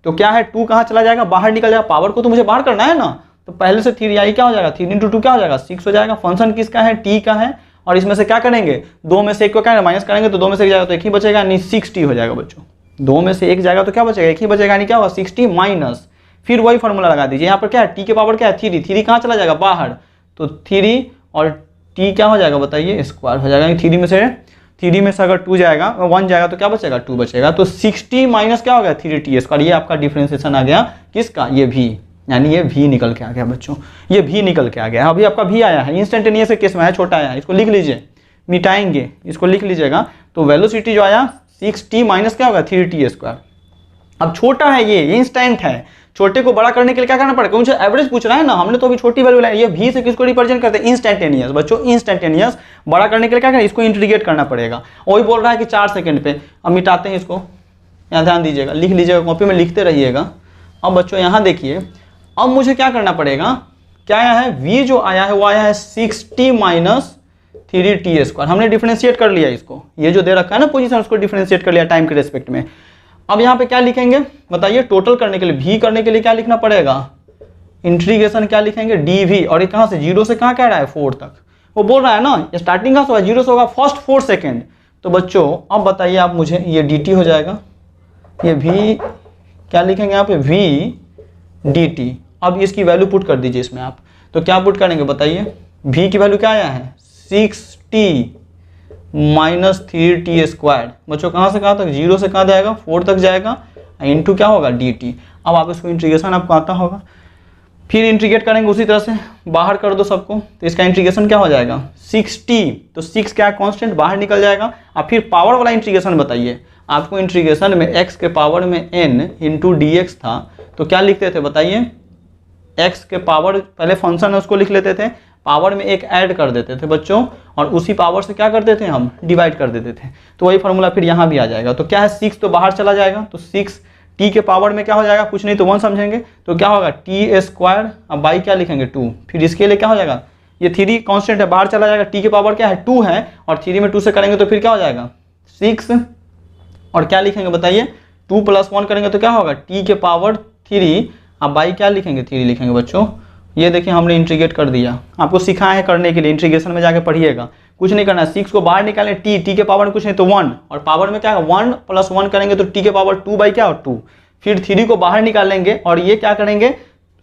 तो क्या है 2 कहाँ चला जाएगा, बाहर निकल जाएगा, पावर को तो मुझे बाहर करना है ना, तो पहले से 3 आई क्या हो जाएगा, 3 × 2 क्या हो जाएगा 6 हो जाएगा। फंक्शन किसका है, t का है, और इसमें से क्या करेंगे, 2 में से 1 को क्या माइनस करेंगे, तो 2 में से 1 जाएगा तो 1 ही बचेगा, यानी 6t हो जाएगा बच्चों। 2 में से 1 जाएगा तो क्या बचेगा, 1 ही बचेगा, यानी क्या होगा 6t माइनस, फिर वही फॉर्मूला लगा दीजिए, यहाँ पर क्या है t के पावर क्या है 3, 3 कहाँ चला जाएगा बाहर, तो 3 और t क्या हो जाएगा बताइए स्क्वायर हो जाएगा, 3 में से अगर 2 जाएगा 1 जाएगा तो क्या बचेगा 2 बचेगा, तो 6t माइनस क्या हो गया 3t²। ये आपका डिफरेंशिएशन आ गया किसका, ये v, यानी ये v निकल के आ गया बच्चों, ये v निकल के आ गया। अभी आपका v आया है, इंस्टेंटेनियस के केस में है, छोटा आया है, इसको लिख लीजिए, मिटाएंगे इसको लिख लीजिएगा, तो वेलोसिटी जो आया 6t माइनस क्या होगा 3t²। अब छोटा है ये इंस्टेंट है, छोटे को बड़ा करने के लिए क्या करना पड़ेगा, मुझे एवरेज पूछ रहा है ना, हमने तो अभी छोटी वैल्यू लाई, ये v से किसको रिप्रेजेंट करते हैं इंस्टेंटेनियस बच्चों, इंस्टेंटेनियस बड़ा करने के लिए क्या करना, इसको इंटीग्रेट करना पड़ेगा, वही बोल रहा है कि 4 सेकंड पे। अब मिटाते हैं इसको, यहाँ ध्यान दीजिएगा, लिख लीजिएगा कॉपी में लिखते रहिएगा। अब बच्चों यहाँ देखिए, अब मुझे क्या करना पड़ेगा, क्या आया है v जो आया है वो आया है 6t माइनस 3t², हमने डिफरेंशिएट कर लिया इसको, ये जो दे रखा है ना पोजीशन उसको डिफरेंशिएट कर लिया टाइम के रेस्पेक्ट में। अब यहाँ पे क्या लिखेंगे बताइए, टोटल करने के लिए v करने के लिए क्या लिखना पड़ेगा, इंटीग्रेशन क्या लिखेंगे dv, और ये कहाँ से 0 से कहाँ कह रहा है 4 तक, वो बोल रहा है ना ये स्टार्टिंग कहाँ से होगा 0 से होगा फर्स्ट 4 सेकेंड। तो बच्चों अब बताइए आप मुझे, ये dt हो जाएगा, ये v क्या लिखेंगे यहाँ पे v dt। अब इसकी वैल्यू पुट कर दीजिए इसमें आप, तो क्या पुट करेंगे बताइए, v की वैल्यू क्या आया है 6t माइनस 3t² बच्चों, कहाँ से कहाँ तक 0 से कहाँ जाएगा 4 तक जाएगा, इंटू क्या होगा dt। अब आप इसको इंटीग्रेशन आपको आता होगा, फिर इंटीग्रेट करेंगे उसी तरह से, बाहर कर दो सबको, तो इसका इंटीग्रेशन क्या हो जाएगा 6t, तो 6 क्या कांस्टेंट बाहर निकल जाएगा। अब फिर पावर वाला इंटीग्रेशन बताइए, आपको इंटीग्रेशन में x के पावर में n इंटू dx था, तो क्या लिखते थे बताइए, x के पावर पहले फंक्शन है उसको लिख लेते थे, पावर में एक ऐड कर देते थे बच्चों, और उसी पावर से क्या करते थे हम डिवाइड कर देते थे, तो वही फॉर्मूला फिर यहाँ भी आ जाएगा। तो क्या है 6 तो बाहर चला जाएगा, तो 6 t के पावर में क्या हो जाएगा, कुछ नहीं तो 1 समझेंगे, तो क्या होगा t², अब बाई क्या लिखेंगे 2, फिर इसके लिए क्या हो जाएगा, ये 3 कांस्टेंट है बाहर चला जाएगा, t के पावर क्या है 2 है, और 3 में 2 से करेंगे तो फिर क्या हो जाएगा 6, और क्या लिखेंगे बताइए 2 + 1 करेंगे तो क्या होगा t के पावर 3, अब बाई क्या लिखेंगे 3 लिखेंगे बच्चों। ये देखिए हमने इंटीग्रेट कर दिया, आपको सिखाया है करने के लिए, इंटीग्रेशन में जाके पढ़िएगा, कुछ नहीं करना है, 6 को बाहर निकालें, t के पावर में कुछ नहीं तो 1, और पावर में क्या है 1 + 1 करेंगे तो t के पावर 2 बाई क्या और 2, फिर 3 को बाहर निकालेंगे, और ये क्या करेंगे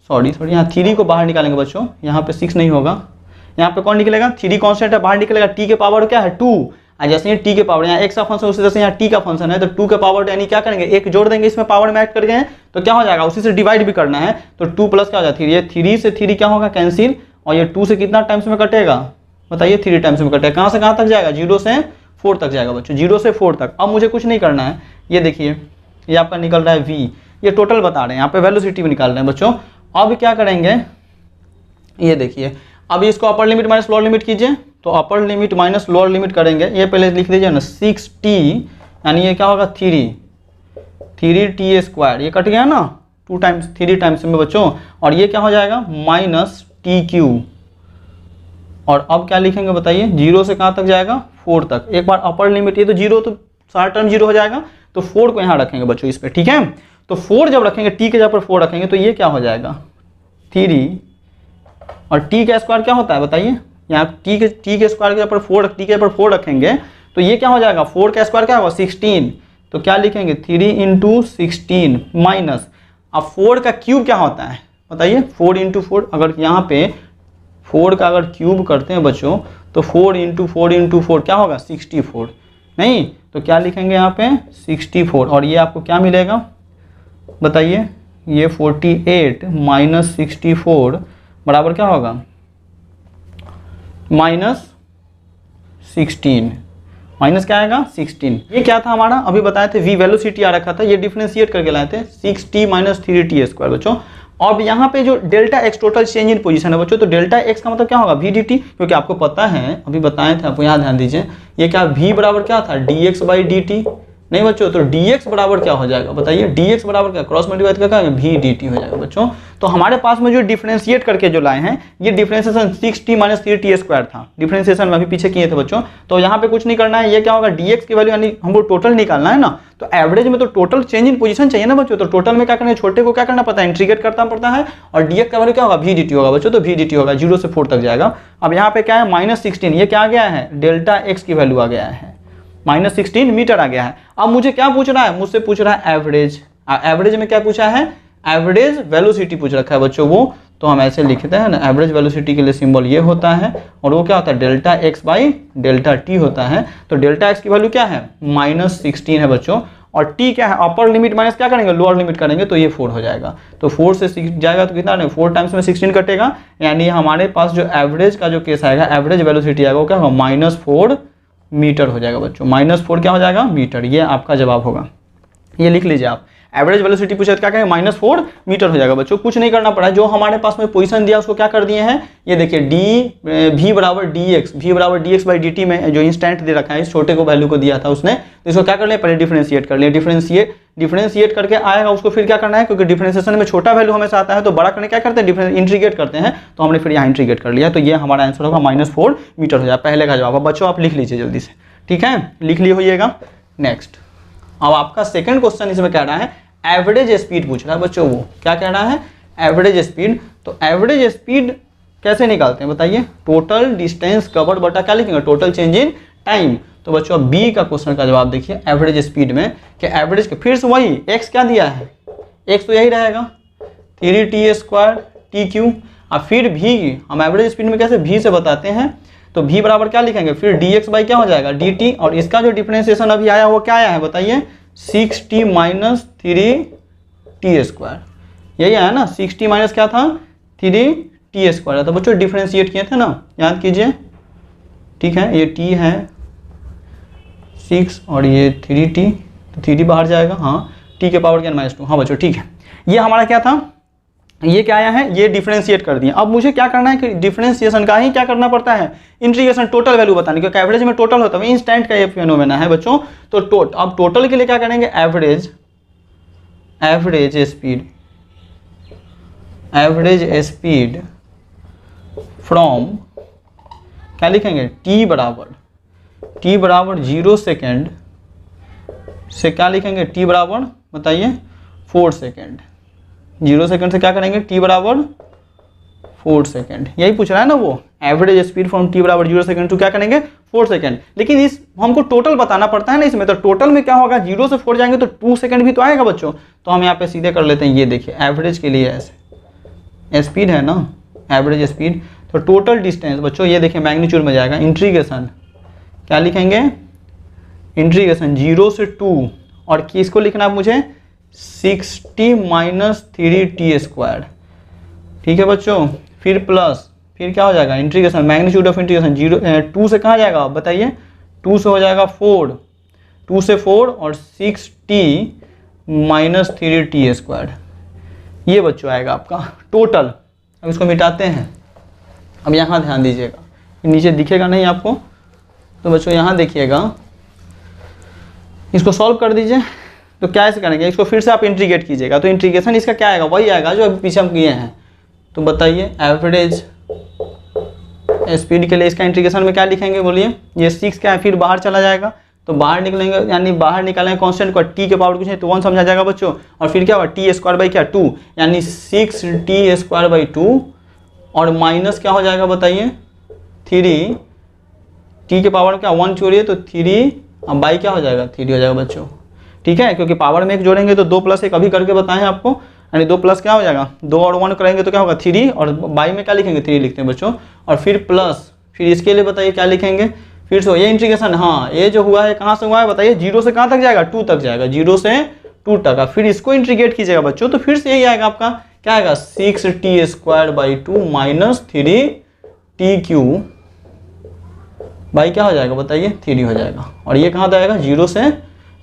सॉरी यहाँ 3 को बाहर निकालेंगे बच्चों, यहाँ पे 6 नहीं होगा, यहाँ पे कौन निकलेगा 3 कांस्टेंट है बाहर निकलेगा, t के पावर क्या है 2, जैसे ये t के पावर यहाँ x का फंक्शन उसी तरह से यहाँ t का फंक्शन है, तो 2 के पावर यानी क्या करेंगे 1 जोड़ देंगे इसमें पावर में ऐड करके हैं, तो क्या हो जाएगा उसी से डिवाइड भी करना है, तो 2 प्लस क्या हो जाएगा 3, ये 3 से 3 क्या होगा कैंसिल, और ये 2 से कितना टाइम्स में कटेगा बताइए 3 टाइम्स में कटेगा, कहाँ से कहाँ तक जाएगा 0 से 4 तक जाएगा बच्चों, 0 से 4 तक। अब मुझे कुछ नहीं करना है, ये देखिए ये आपका निकल रहा है v, ये टोटल बता रहे हैं, यहाँ पे वेलोसिटी भी निकाल रहे हैं बच्चों। अब क्या करेंगे, ये देखिए अब इसको upper limit minus lower limit कीजिए, तो upper limit minus lower limit करेंगे, ये पहले लिख दीजिए ना 6t, यानी ये क्या होगा 3t स्क्वायर, ये कट गया ना 2 टाइम्स 3 टाइम्स में बच्चों, और ये क्या हो जाएगा माइनस t³। और अब क्या लिखेंगे बताइए, 0 से कहाँ तक जाएगा 4 तक। एक बार अपर लिमिट, ये तो 0 तो सारा टर्म 0 हो जाएगा, तो 4 को यहाँ रखेंगे बच्चों इस पे, ठीक है। तो 4 जब रखेंगे, t के जगह पर 4 रखेंगे, तो ये क्या हो जाएगा 3, और t का स्क्वायर क्या होता है बताइए, यहाँ t के स्क्वायर के ऊपर 4, t के ऊपर 4 रखेंगे तो ये क्या हो जाएगा, 4 का स्क्वायर क्या होगा 16, तो क्या लिखेंगे 3 × 16 माइनस, अब 4 का क्यूब क्या होता है बताइए, 4 × 4, अगर यहाँ पे 4 का अगर क्यूब करते हैं बच्चों तो 4 × 4 × 4 क्या होगा 64, नहीं तो क्या लिखेंगे यहाँ पे 64, और ये आपको क्या मिलेगा बताइए, ये 48 माइनस 64 बराबर क्या होगा -16, माइनस क्या आएगा 16। ये क्या था हमारा, अभी बताए थे v वेलोसिटी आ रखा था, ये डिफरेंशिएट करके लाए थे 6t माइनस 3t स्क्वायर बच्चों। अब यहाँ पे जो delta x total change in position है बच्चों, तो डेल्टा x का मतलब क्या होगा v dt, क्योंकि आपको पता है अभी बताए थे, आपको यहाँ ध्यान दीजिए, ये क्या v बराबर क्या था dx/dt, नहीं बच्चों, तो dx बराबर क्या हो जाएगा बताइए, dx बराबर क्या, क्रॉस मल्टीप्लाई क्या है v dt हो जाएगा बच्चों। तो हमारे पास में जो डिफरेंशिएट करके जो लाए हैं, ये differentiation 6t minus 3t square था, डिफरेंशिएशन में अभी पीछे किए थे बच्चों। तो यहाँ पे कुछ नहीं करना है, ये क्या होगा dx की वैल्यू, यानी हमको टोटल निकालना है ना, तो एवरेज में तो टोटल चेंज इन पोजीशन चाहिए ना बच्चों, तो टोटल में क्या करना है, छोटे को क्या करना पड़ता है, इंटीग्रेट करना पड़ता है, और dx का वैल्यू क्या होगा v dt होगा बच्चों, तो v dt होगा 0 से 4 तक जाएगा। अब यहाँ पे क्या है -16, ये क्या आ गया है, डेल्टा x की वैल्यू आ गया है, -16 मीटर आ गया है। अब मुझे क्या पूछ रहा है, मुझसे पूछ रहा है एवरेज, एवरेज में क्या पूछा है, एवरेज वेलोसिटी पूछ रखा है बच्चों वो, तो हम ऐसे लिखते हैं ना, एवरेज वेलोसिटी के लिए सिंबल ये होता है, और वो क्या होता है डेल्टा x/डेल्टा t होता है। तो डेल्टा x की वैल्यू क्या है -16 है बच्चों, और t क्या है, अपर लिमिट माइनस क्या करेंगे लोअर लिमिट करेंगे, तो ये 4 हो जाएगा, तो 4 से 6 जाएगा तो कितना नहीं, 4 टाइम्स में 16 कटेगा, यानी हमारे पास जो एवरेज का जो केस आएगा, एवरेज वेलोसिटी आएगा वो क्या होगा -4 मीटर हो जाएगा बच्चों, -4 क्या हो जाएगा मीटर, ये आपका जवाब होगा, ये लिख लीजिए आप। एवरेज वेलोसिटी पूछे तो क्या कहेंगे -4 मीटर हो जाएगा बच्चों, कुछ नहीं करना पड़ा, जो हमारे पास में पोजीशन दिया उसको क्या कर दिए हैं, ये देखिए v बराबर dx/dt में जो इंस्टेंट दे रखा है, इस छोटे को वैल्यू को दिया था उसने, तो इसको क्या कर लिया, पहले डिफरेंशिएट कर लिया, डिफरेंशिएट करके आएगा उसको फिर क्या करना है, क्योंकि डिफरेंशिएशन में छोटा वैल्यू हमेशा आता है, तो बड़ा करने क्या करते हैं, इंटीग्रेट करते हैं, तो हमने फिर यहाँ इंटीग्रेट कर लिया, तो ये हमारा आंसर होगा -4 मीटर हो जाएगा, पहले का जवाब। अब बच्चों आप लिख लीजिए जल्दी से, ठीक है, लिख लिए होइएगा। नेक्स्ट, अब आपका सेकंड क्वेश्चन इसमें कह रहा है एवरेज स्पीड पूछ रहा है बच्चों, वो क्या कह रहा है एवरेज स्पीड। तो एवरेज स्पीड कैसे निकालते हैं बताइए, टोटल डिस्टेंस कवर्ड बटा क्या लिखेंगे, टोटल चेंज इन टाइम। तो बच्चों बी का क्वेश्चन का जवाब देखिए, एवरेज स्पीड में कि एवरेज फिर से वही एक्स क्या दिया है, एक्स तो यही रहेगा 3t स्क्वायर t³, और फिर भी हम एवरेज स्पीड में कैसे v से बताते हैं, तो v बराबर क्या लिखेंगे, फिर dx/ क्या हो जाएगा dt, और इसका जो डिफरेंशिएशन अभी आया वो क्या आया है बताइए, 6t माइनस 3t स्क्वायर, यही आया ना, 6t माइनस क्या था 3t स्क्वायर, तो बच्चों डिफरेंशिएट किए थे ना, याद कीजिए, ठीक है, ये t है 6 और ये 3t, तो 3t बाहर जाएगा, हाँ t के पावर क्या -2, हाँ बच्चों ठीक है। ये हमारा क्या था, ये क्या आया है, ये डिफरेंशिएट कर दिया। अब मुझे क्या करना है कि डिफरेंशिएशन का ही क्या करना पड़ता है, इंटीग्रेशन, टोटल वैल्यू बताने, क्योंकि एवरेज में टोटल होता है, इंस्टेंट का ये फिनोमेना है बच्चों। तो अब टोटल के लिए क्या करेंगे, एवरेज स्पीड फ्रॉम क्या लिखेंगे, t बराबर 0 सेकेंड से क्या लिखेंगे, t बराबर बताइए 4 सेकेंड, 0 सेकेंड से क्या करेंगे, t बराबर 4 सेकेंड, यही पूछ रहा है ना वो, एवरेज स्पीड फ्रॉम t बराबर 0 सेकेंड टू क्या करेंगे 4 सेकेंड। लेकिन इस हमको टोटल बताना पड़ता है ना इसमें, तो टोटल में क्या होगा, 0 से 4 जाएंगे तो 2 सेकेंड भी तो आएगा बच्चों, तो हम यहाँ पे सीधे कर लेते हैं, ये देखिए एवरेज के लिए ऐसे स्पीड है ना, एवरेज स्पीड, तो टोटल डिस्टेंस बच्चों ये देखिए मैग्नीट्यूड में जाएगा, इंटीग्रेशन क्या लिखेंगे, इंटीग्रेशन 0 से 2, और किसको लिखना है मुझे 6t माइनस 3t स्क्वायर, ठीक है बच्चों, फिर प्लस, फिर क्या हो जाएगा इंटीग्रेशन, मैग्नीट्यूड ऑफ इंटीग्रेशन 2 से कहाँ जाएगा बताइए, 2 से हो जाएगा 4, 2 से 4 और 6t माइनस 3t स्क्वायर, ये बच्चों आएगा आपका टोटल। अब इसको मिटाते हैं, अब यहाँ ध्यान दीजिएगा, नीचे दिखेगा नहीं आपको। तो बच्चों यहाँ देखिएगा, इसको सॉल्व कर दीजिए। तो क्या ऐसे करेंगे, इसको फिर से आप इंटीग्रेट कीजिएगा। तो इंटीग्रेशन इसका क्या आएगा, वही आएगा जो अभी पीछे हम किए हैं। तो बताइए एवरेज स्पीड के लिए इसका इंटीग्रेशन में क्या लिखेंगे बोलिए। ये 6 क्या है, फिर बाहर चला जाएगा तो बाहर निकलेंगे, यानी बाहर निकालेंगे कांस्टेंट को, टी के पावर कुछ नहीं तो 1 समझा जाएगा बच्चों। और फिर क्या होगा, टी स्क्वायर बाई क्या 2, यानी 6t स्क्वायर बाई 2 और माइनस क्या हो जाएगा बताइए 3, टी के पावर क्या 1 छोड़िए तो 3 अब बाई क्या हो जाएगा 3 हो जाएगा बच्चों। ठीक है, क्योंकि पावर में एक जोड़ेंगे तो 2 + 1 अभी करके बताएं आपको, यानी 2 प्लस क्या हो जाएगा 2 और 1 करेंगे तो क्या होगा 3, और बाई में क्या लिखेंगे 3 लिखते हैं बच्चों। और फिर प्लस, फिर इसके लिए बताइए क्या लिखेंगे, फिर से ये इंटीग्रेशन, हाँ ये जो हुआ है कहाँ से हुआ है बताइए, 0 से कहाँ तक जाएगा 2 तक जाएगा, 0 से 2 तक। फिर इसको इंटीग्रेट कीजिएगा बच्चों तो फिर से यही आएगा आपका, क्या आएगा 6t square by 2 minus 3t³ by क्या हो जाएगा बताइए 3 हो जाएगा। और ये कहाँ जाएगा 0 से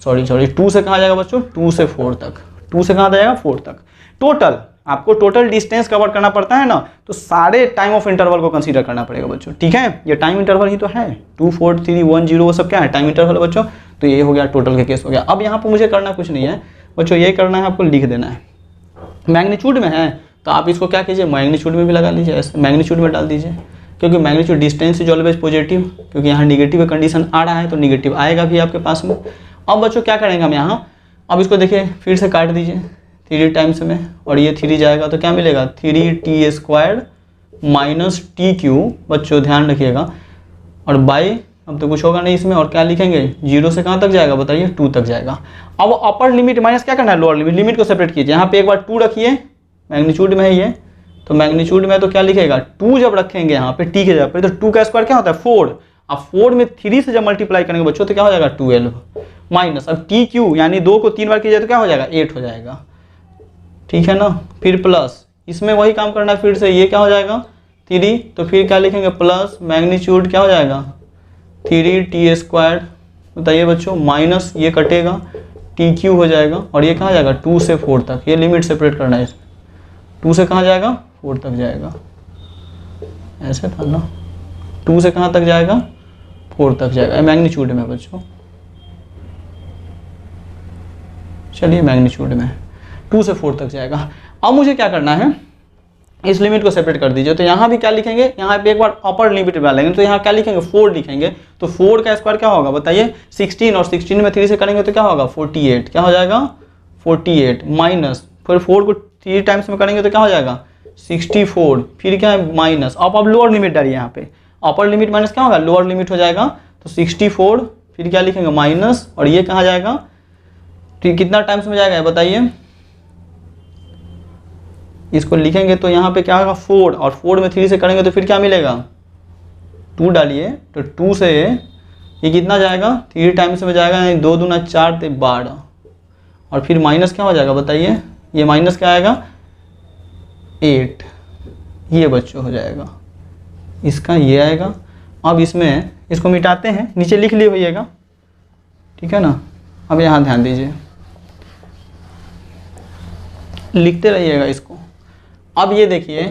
2 से कहाँ जाएगा बच्चों 2 से 4 तक, 2 से कहाँ जाएगा 4 तक। टोटल आपको टोटल डिस्टेंस कवर करना पड़ता है ना, तो सारे टाइम ऑफ इंटरवल को कंसीडर करना पड़ेगा बच्चों। ठीक है, ये टाइम इंटरवल ही तो है, 2 4 3 1 0 वो सब क्या है टाइम इंटरवल बच्चों। तो ये हो गया टोटल के केस हो गया। अब यहाँ पर मुझे करना कुछ नहीं है बच्चों, ये करना है आपको लिख देना है। मैग्नीट्यूड में है तो आप इसको क्या कीजिए मैग्नीट्यूड में भी लगा लीजिए, ऐसे मैग्नीट्यूड में डाल दीजिए, क्योंकि magnitude distance is always positive, क्योंकि यहाँ निगेटिव कंडीशन आ रहा है तो निगेटिव आएगा भी आपके पास में। अब बच्चों क्या करेंगे हम यहाँ, अब इसको देखिए फिर से काट दीजिए 3 टाइम्स में, और ये 3 जाएगा तो क्या मिलेगा 3t स्क्वायर माइनस t³ बच्चों ध्यान रखिएगा, और बाई अब तो कुछ होगा नहीं इसमें, और क्या लिखेंगे 0 से कहाँ तक जाएगा बताइए 2 तक जाएगा। अब अपर लिमिट माइनस क्या करना है लोअर लिमिट, लिमिट को सेपरेट कीजिए। यहाँ पे एक बार 2 रखिए, मैग्नीट्यूड में है ये, तो मैग्नीट्यूड में तो क्या लिखेगा 2 जब रखेंगे यहाँ पे t के जगह पे, तो 2 का स्क्वायर क्या होता है 4, अब 4 में 3 से जब मल्टीप्लाई करेंगे बच्चों तो क्या हो जाएगा 12 माइनस, अब t³ यानी 2 को 3 बार कीजिए तो क्या हो जाएगा 8 हो जाएगा। ठीक है ना, फिर प्लस इसमें वही काम करना है, फिर से ये क्या हो जाएगा 3, तो फिर क्या लिखेंगे प्लस मैग्नीट्यूड क्या हो जाएगा 3t स्क्वायर बताइए बच्चों, माइनस ये कटेगा t³ हो जाएगा, और ये कहाँ जाएगा 2 से 4 तक, ये लिमिट सेपरेट करना है, 2 से कहाँ जाएगा 4 तक जाएगा, ऐसे था ना, 2 से कहाँ तक जाएगा 4 तक जाएगा मैग्नीट्यूड में बच्चों। चलिए मैग्नीट्यूड में 2 से 4 तक जाएगा। अब मुझे क्या करना है, इस लिमिट को सेपरेट कर दीजिए। तो यहाँ भी क्या लिखेंगे, यहाँ पे एक बार अपर लिमिट डालेंगे तो यहाँ क्या लिखेंगे 4 लिखेंगे, तो 4 का स्क्वायर क्या होगा बताइए 16, और 16 में 3 से करेंगे तो क्या होगा 48, क्या हो जाएगा 48 माइनस, फिर 4 को 3 टाइम्स में करेंगे तो क्या हो जाएगा 64, फिर क्या है माइनस, अब लोअर लिमिट डालिए यहाँ पे, अपर लिमिट माइनस क्या होगा लोअर लिमिट हो जाएगा, तो 64 फिर क्या लिखेंगे माइनस, और ये कहाँ जाएगा, ठीक कितना टाइम्स में जाएगा बताइए, इसको लिखेंगे तो यहाँ पे क्या होगा 4, और 4 में 3 से करेंगे तो फिर क्या मिलेगा 2 डालिए, तो 2 से ये कितना जाएगा 3 टाइम्स में जाएगा, यानी 2 दूना 4 ते 12, और फिर माइनस क्या हो जाएगा बताइए, ये माइनस क्या आएगा 8, ये बच्चों हो जाएगा, इसका ये आएगा। अब इसमें इसको मिटाते हैं, नीचे लिख लिए होइएगा, ठीक है ना। अब यहाँ ध्यान दीजिए, लिखते रहिएगा इसको। अब ये देखिए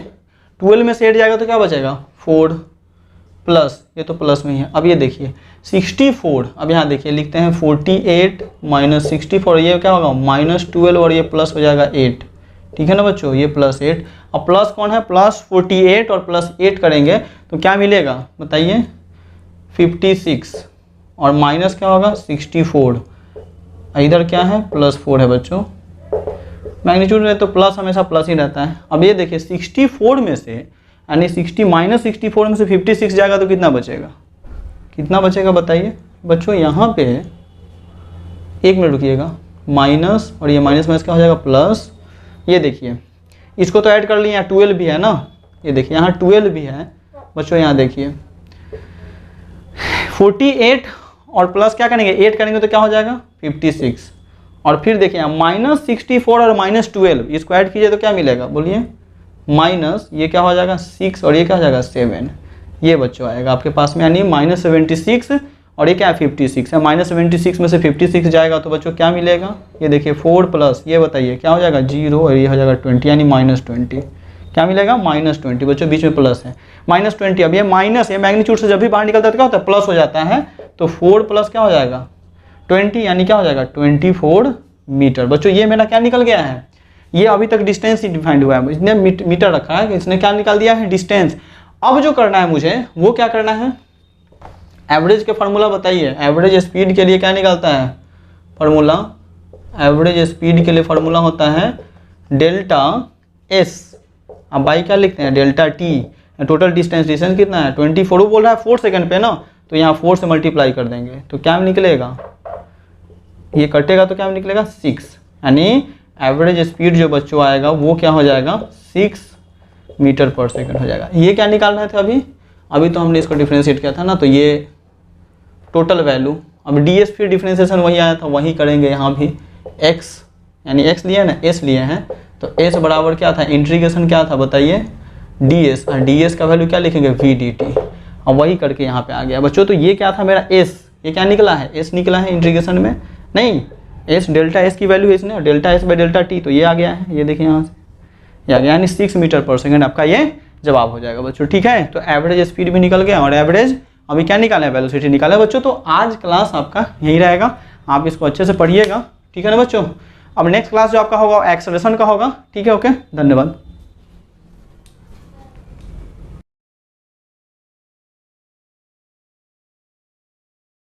12 में से 8 जाएगा तो क्या बचेगा 4 प्लस, ये तो प्लस में ही है। अब ये देखिए 64, अब यहाँ देखिए लिखते हैं 48 माइनस 64, ये क्या होगा -12, और ये प्लस हो जाएगा 8, ठीक है ना बच्चों, ये +8। अब प्लस कौन है प्लस 48, और प्लस 8 करेंगे तो क्या मिलेगा बताइए 56, और माइनस क्या होगा 64, इधर क्या है +4 है बच्चों। मैग्नीट्यूड में तो प्लस हमेशा प्लस ही रहता है। अब ये देखिए 64 में से, यानी 60 माइनस 64 में से 56 जाएगा तो कितना बचेगा, कितना बचेगा बताइए बच्चों। यहाँ पे 1 मिनट रुकिएगा, माइनस, और ये माइनस माइनस क्या हो जाएगा प्लस। ये देखिए इसको तो ऐड कर लिए, यहाँ 12 भी है ना, ये देखिए यहाँ 12 भी है बच्चों, यहाँ देखिए 48 और प्लस क्या करेंगे 8 करेंगे तो क्या हो जाएगा 56, और फिर देखिए -64 और -12 इसको ऐड कीजिए तो क्या मिलेगा बोलिए, माइनस ये क्या हो जाएगा 6, और ये क्या हो जाएगा 7, ये बच्चों आएगा आपके पास में, यानी -76, और ये क्या है 56 है। -76 में से 56 जाएगा तो बच्चों क्या मिलेगा, ये देखिए 4 प्लस ये बताइए क्या हो जाएगा 0, और ये हो जाएगा 20, यानी -20, क्या मिलेगा -20। बच्चों बीच में प्लस है -20। अब ये माइनस, ये मैग्नीट्यूड से जब भी बाहर निकलता है तो क्या होता है, प्लस हो जाता है। तो 4 प्लस क्या हो जाएगा 20, यानी क्या हो जाएगा 24 मीटर। बच्चों ये मेरा क्या निकल गया है, ये अभी तक डिस्टेंस ही डिफाइंड हुआ है, इसने मीटर रखा है, इसने क्या निकाल दिया है, डिस्टेंस। अब जो करना है मुझे वो क्या करना है, एवरेज के फार्मूला बताइए। एवरेज स्पीड के लिए क्या निकलता है फार्मूला, एवरेज स्पीड के लिए फार्मूला होता है डेल्टा एस, अब बाई क्या लिखते हैं डेल्टा टी। टोटल डिस्टेंस कितना है 24, वो बोल रहा है 4 सेकंड पे ना, तो यहाँ 4 से मल्टीप्लाई कर देंगे तो क्या निकलेगा, ये कटेगा तो क्या निकलेगा 6, यानी एवरेज स्पीड जो बच्चों आएगा वो क्या हो जाएगा 6 मीटर पर सेकंड हो जाएगा। ये क्या निकालना था अभी तो हमने इसको डिफ्रेंशिएट किया था ना, तो ये टोटल वैल्यू, अब डी एस फिर डिफ्रेंशिएशन वही आया था वही करेंगे यहाँ भी। एक्स यानी एक्स लिए ना, एस लिए हैं, तो एस बराबर क्या था, इंटीग्रेशन क्या था बताइए डी एस, और डी एस का वैल्यू क्या लिखेंगे वी डी टी, अब वही करके यहाँ पे आ गया बच्चों। तो ये क्या था मेरा एस, ये क्या निकला है एस निकला है इंटीग्रेशन में, नहीं एस डेल्टा एस की वैल्यू इसने, delta S by delta T, तो ये आ गया है, ये देखिए यहाँ से ये आ गया, यानी 6 मीटर पर सेकंड आपका ये जवाब हो जाएगा बच्चों। ठीक है, तो एवरेज स्पीड भी निकल गया और एवरेज अभी क्या निकाला है वेलोसिटी निकाला है बच्चों। तो आज क्लास आपका यही रहेगा, आप इसको अच्छे से पढ़िएगा, ठीक है ना बच्चों। अब नेक्स्ट क्लास जो आपका होगा एक्सेलरेशन का होगा, ठीक है, ओके, धन्यवाद।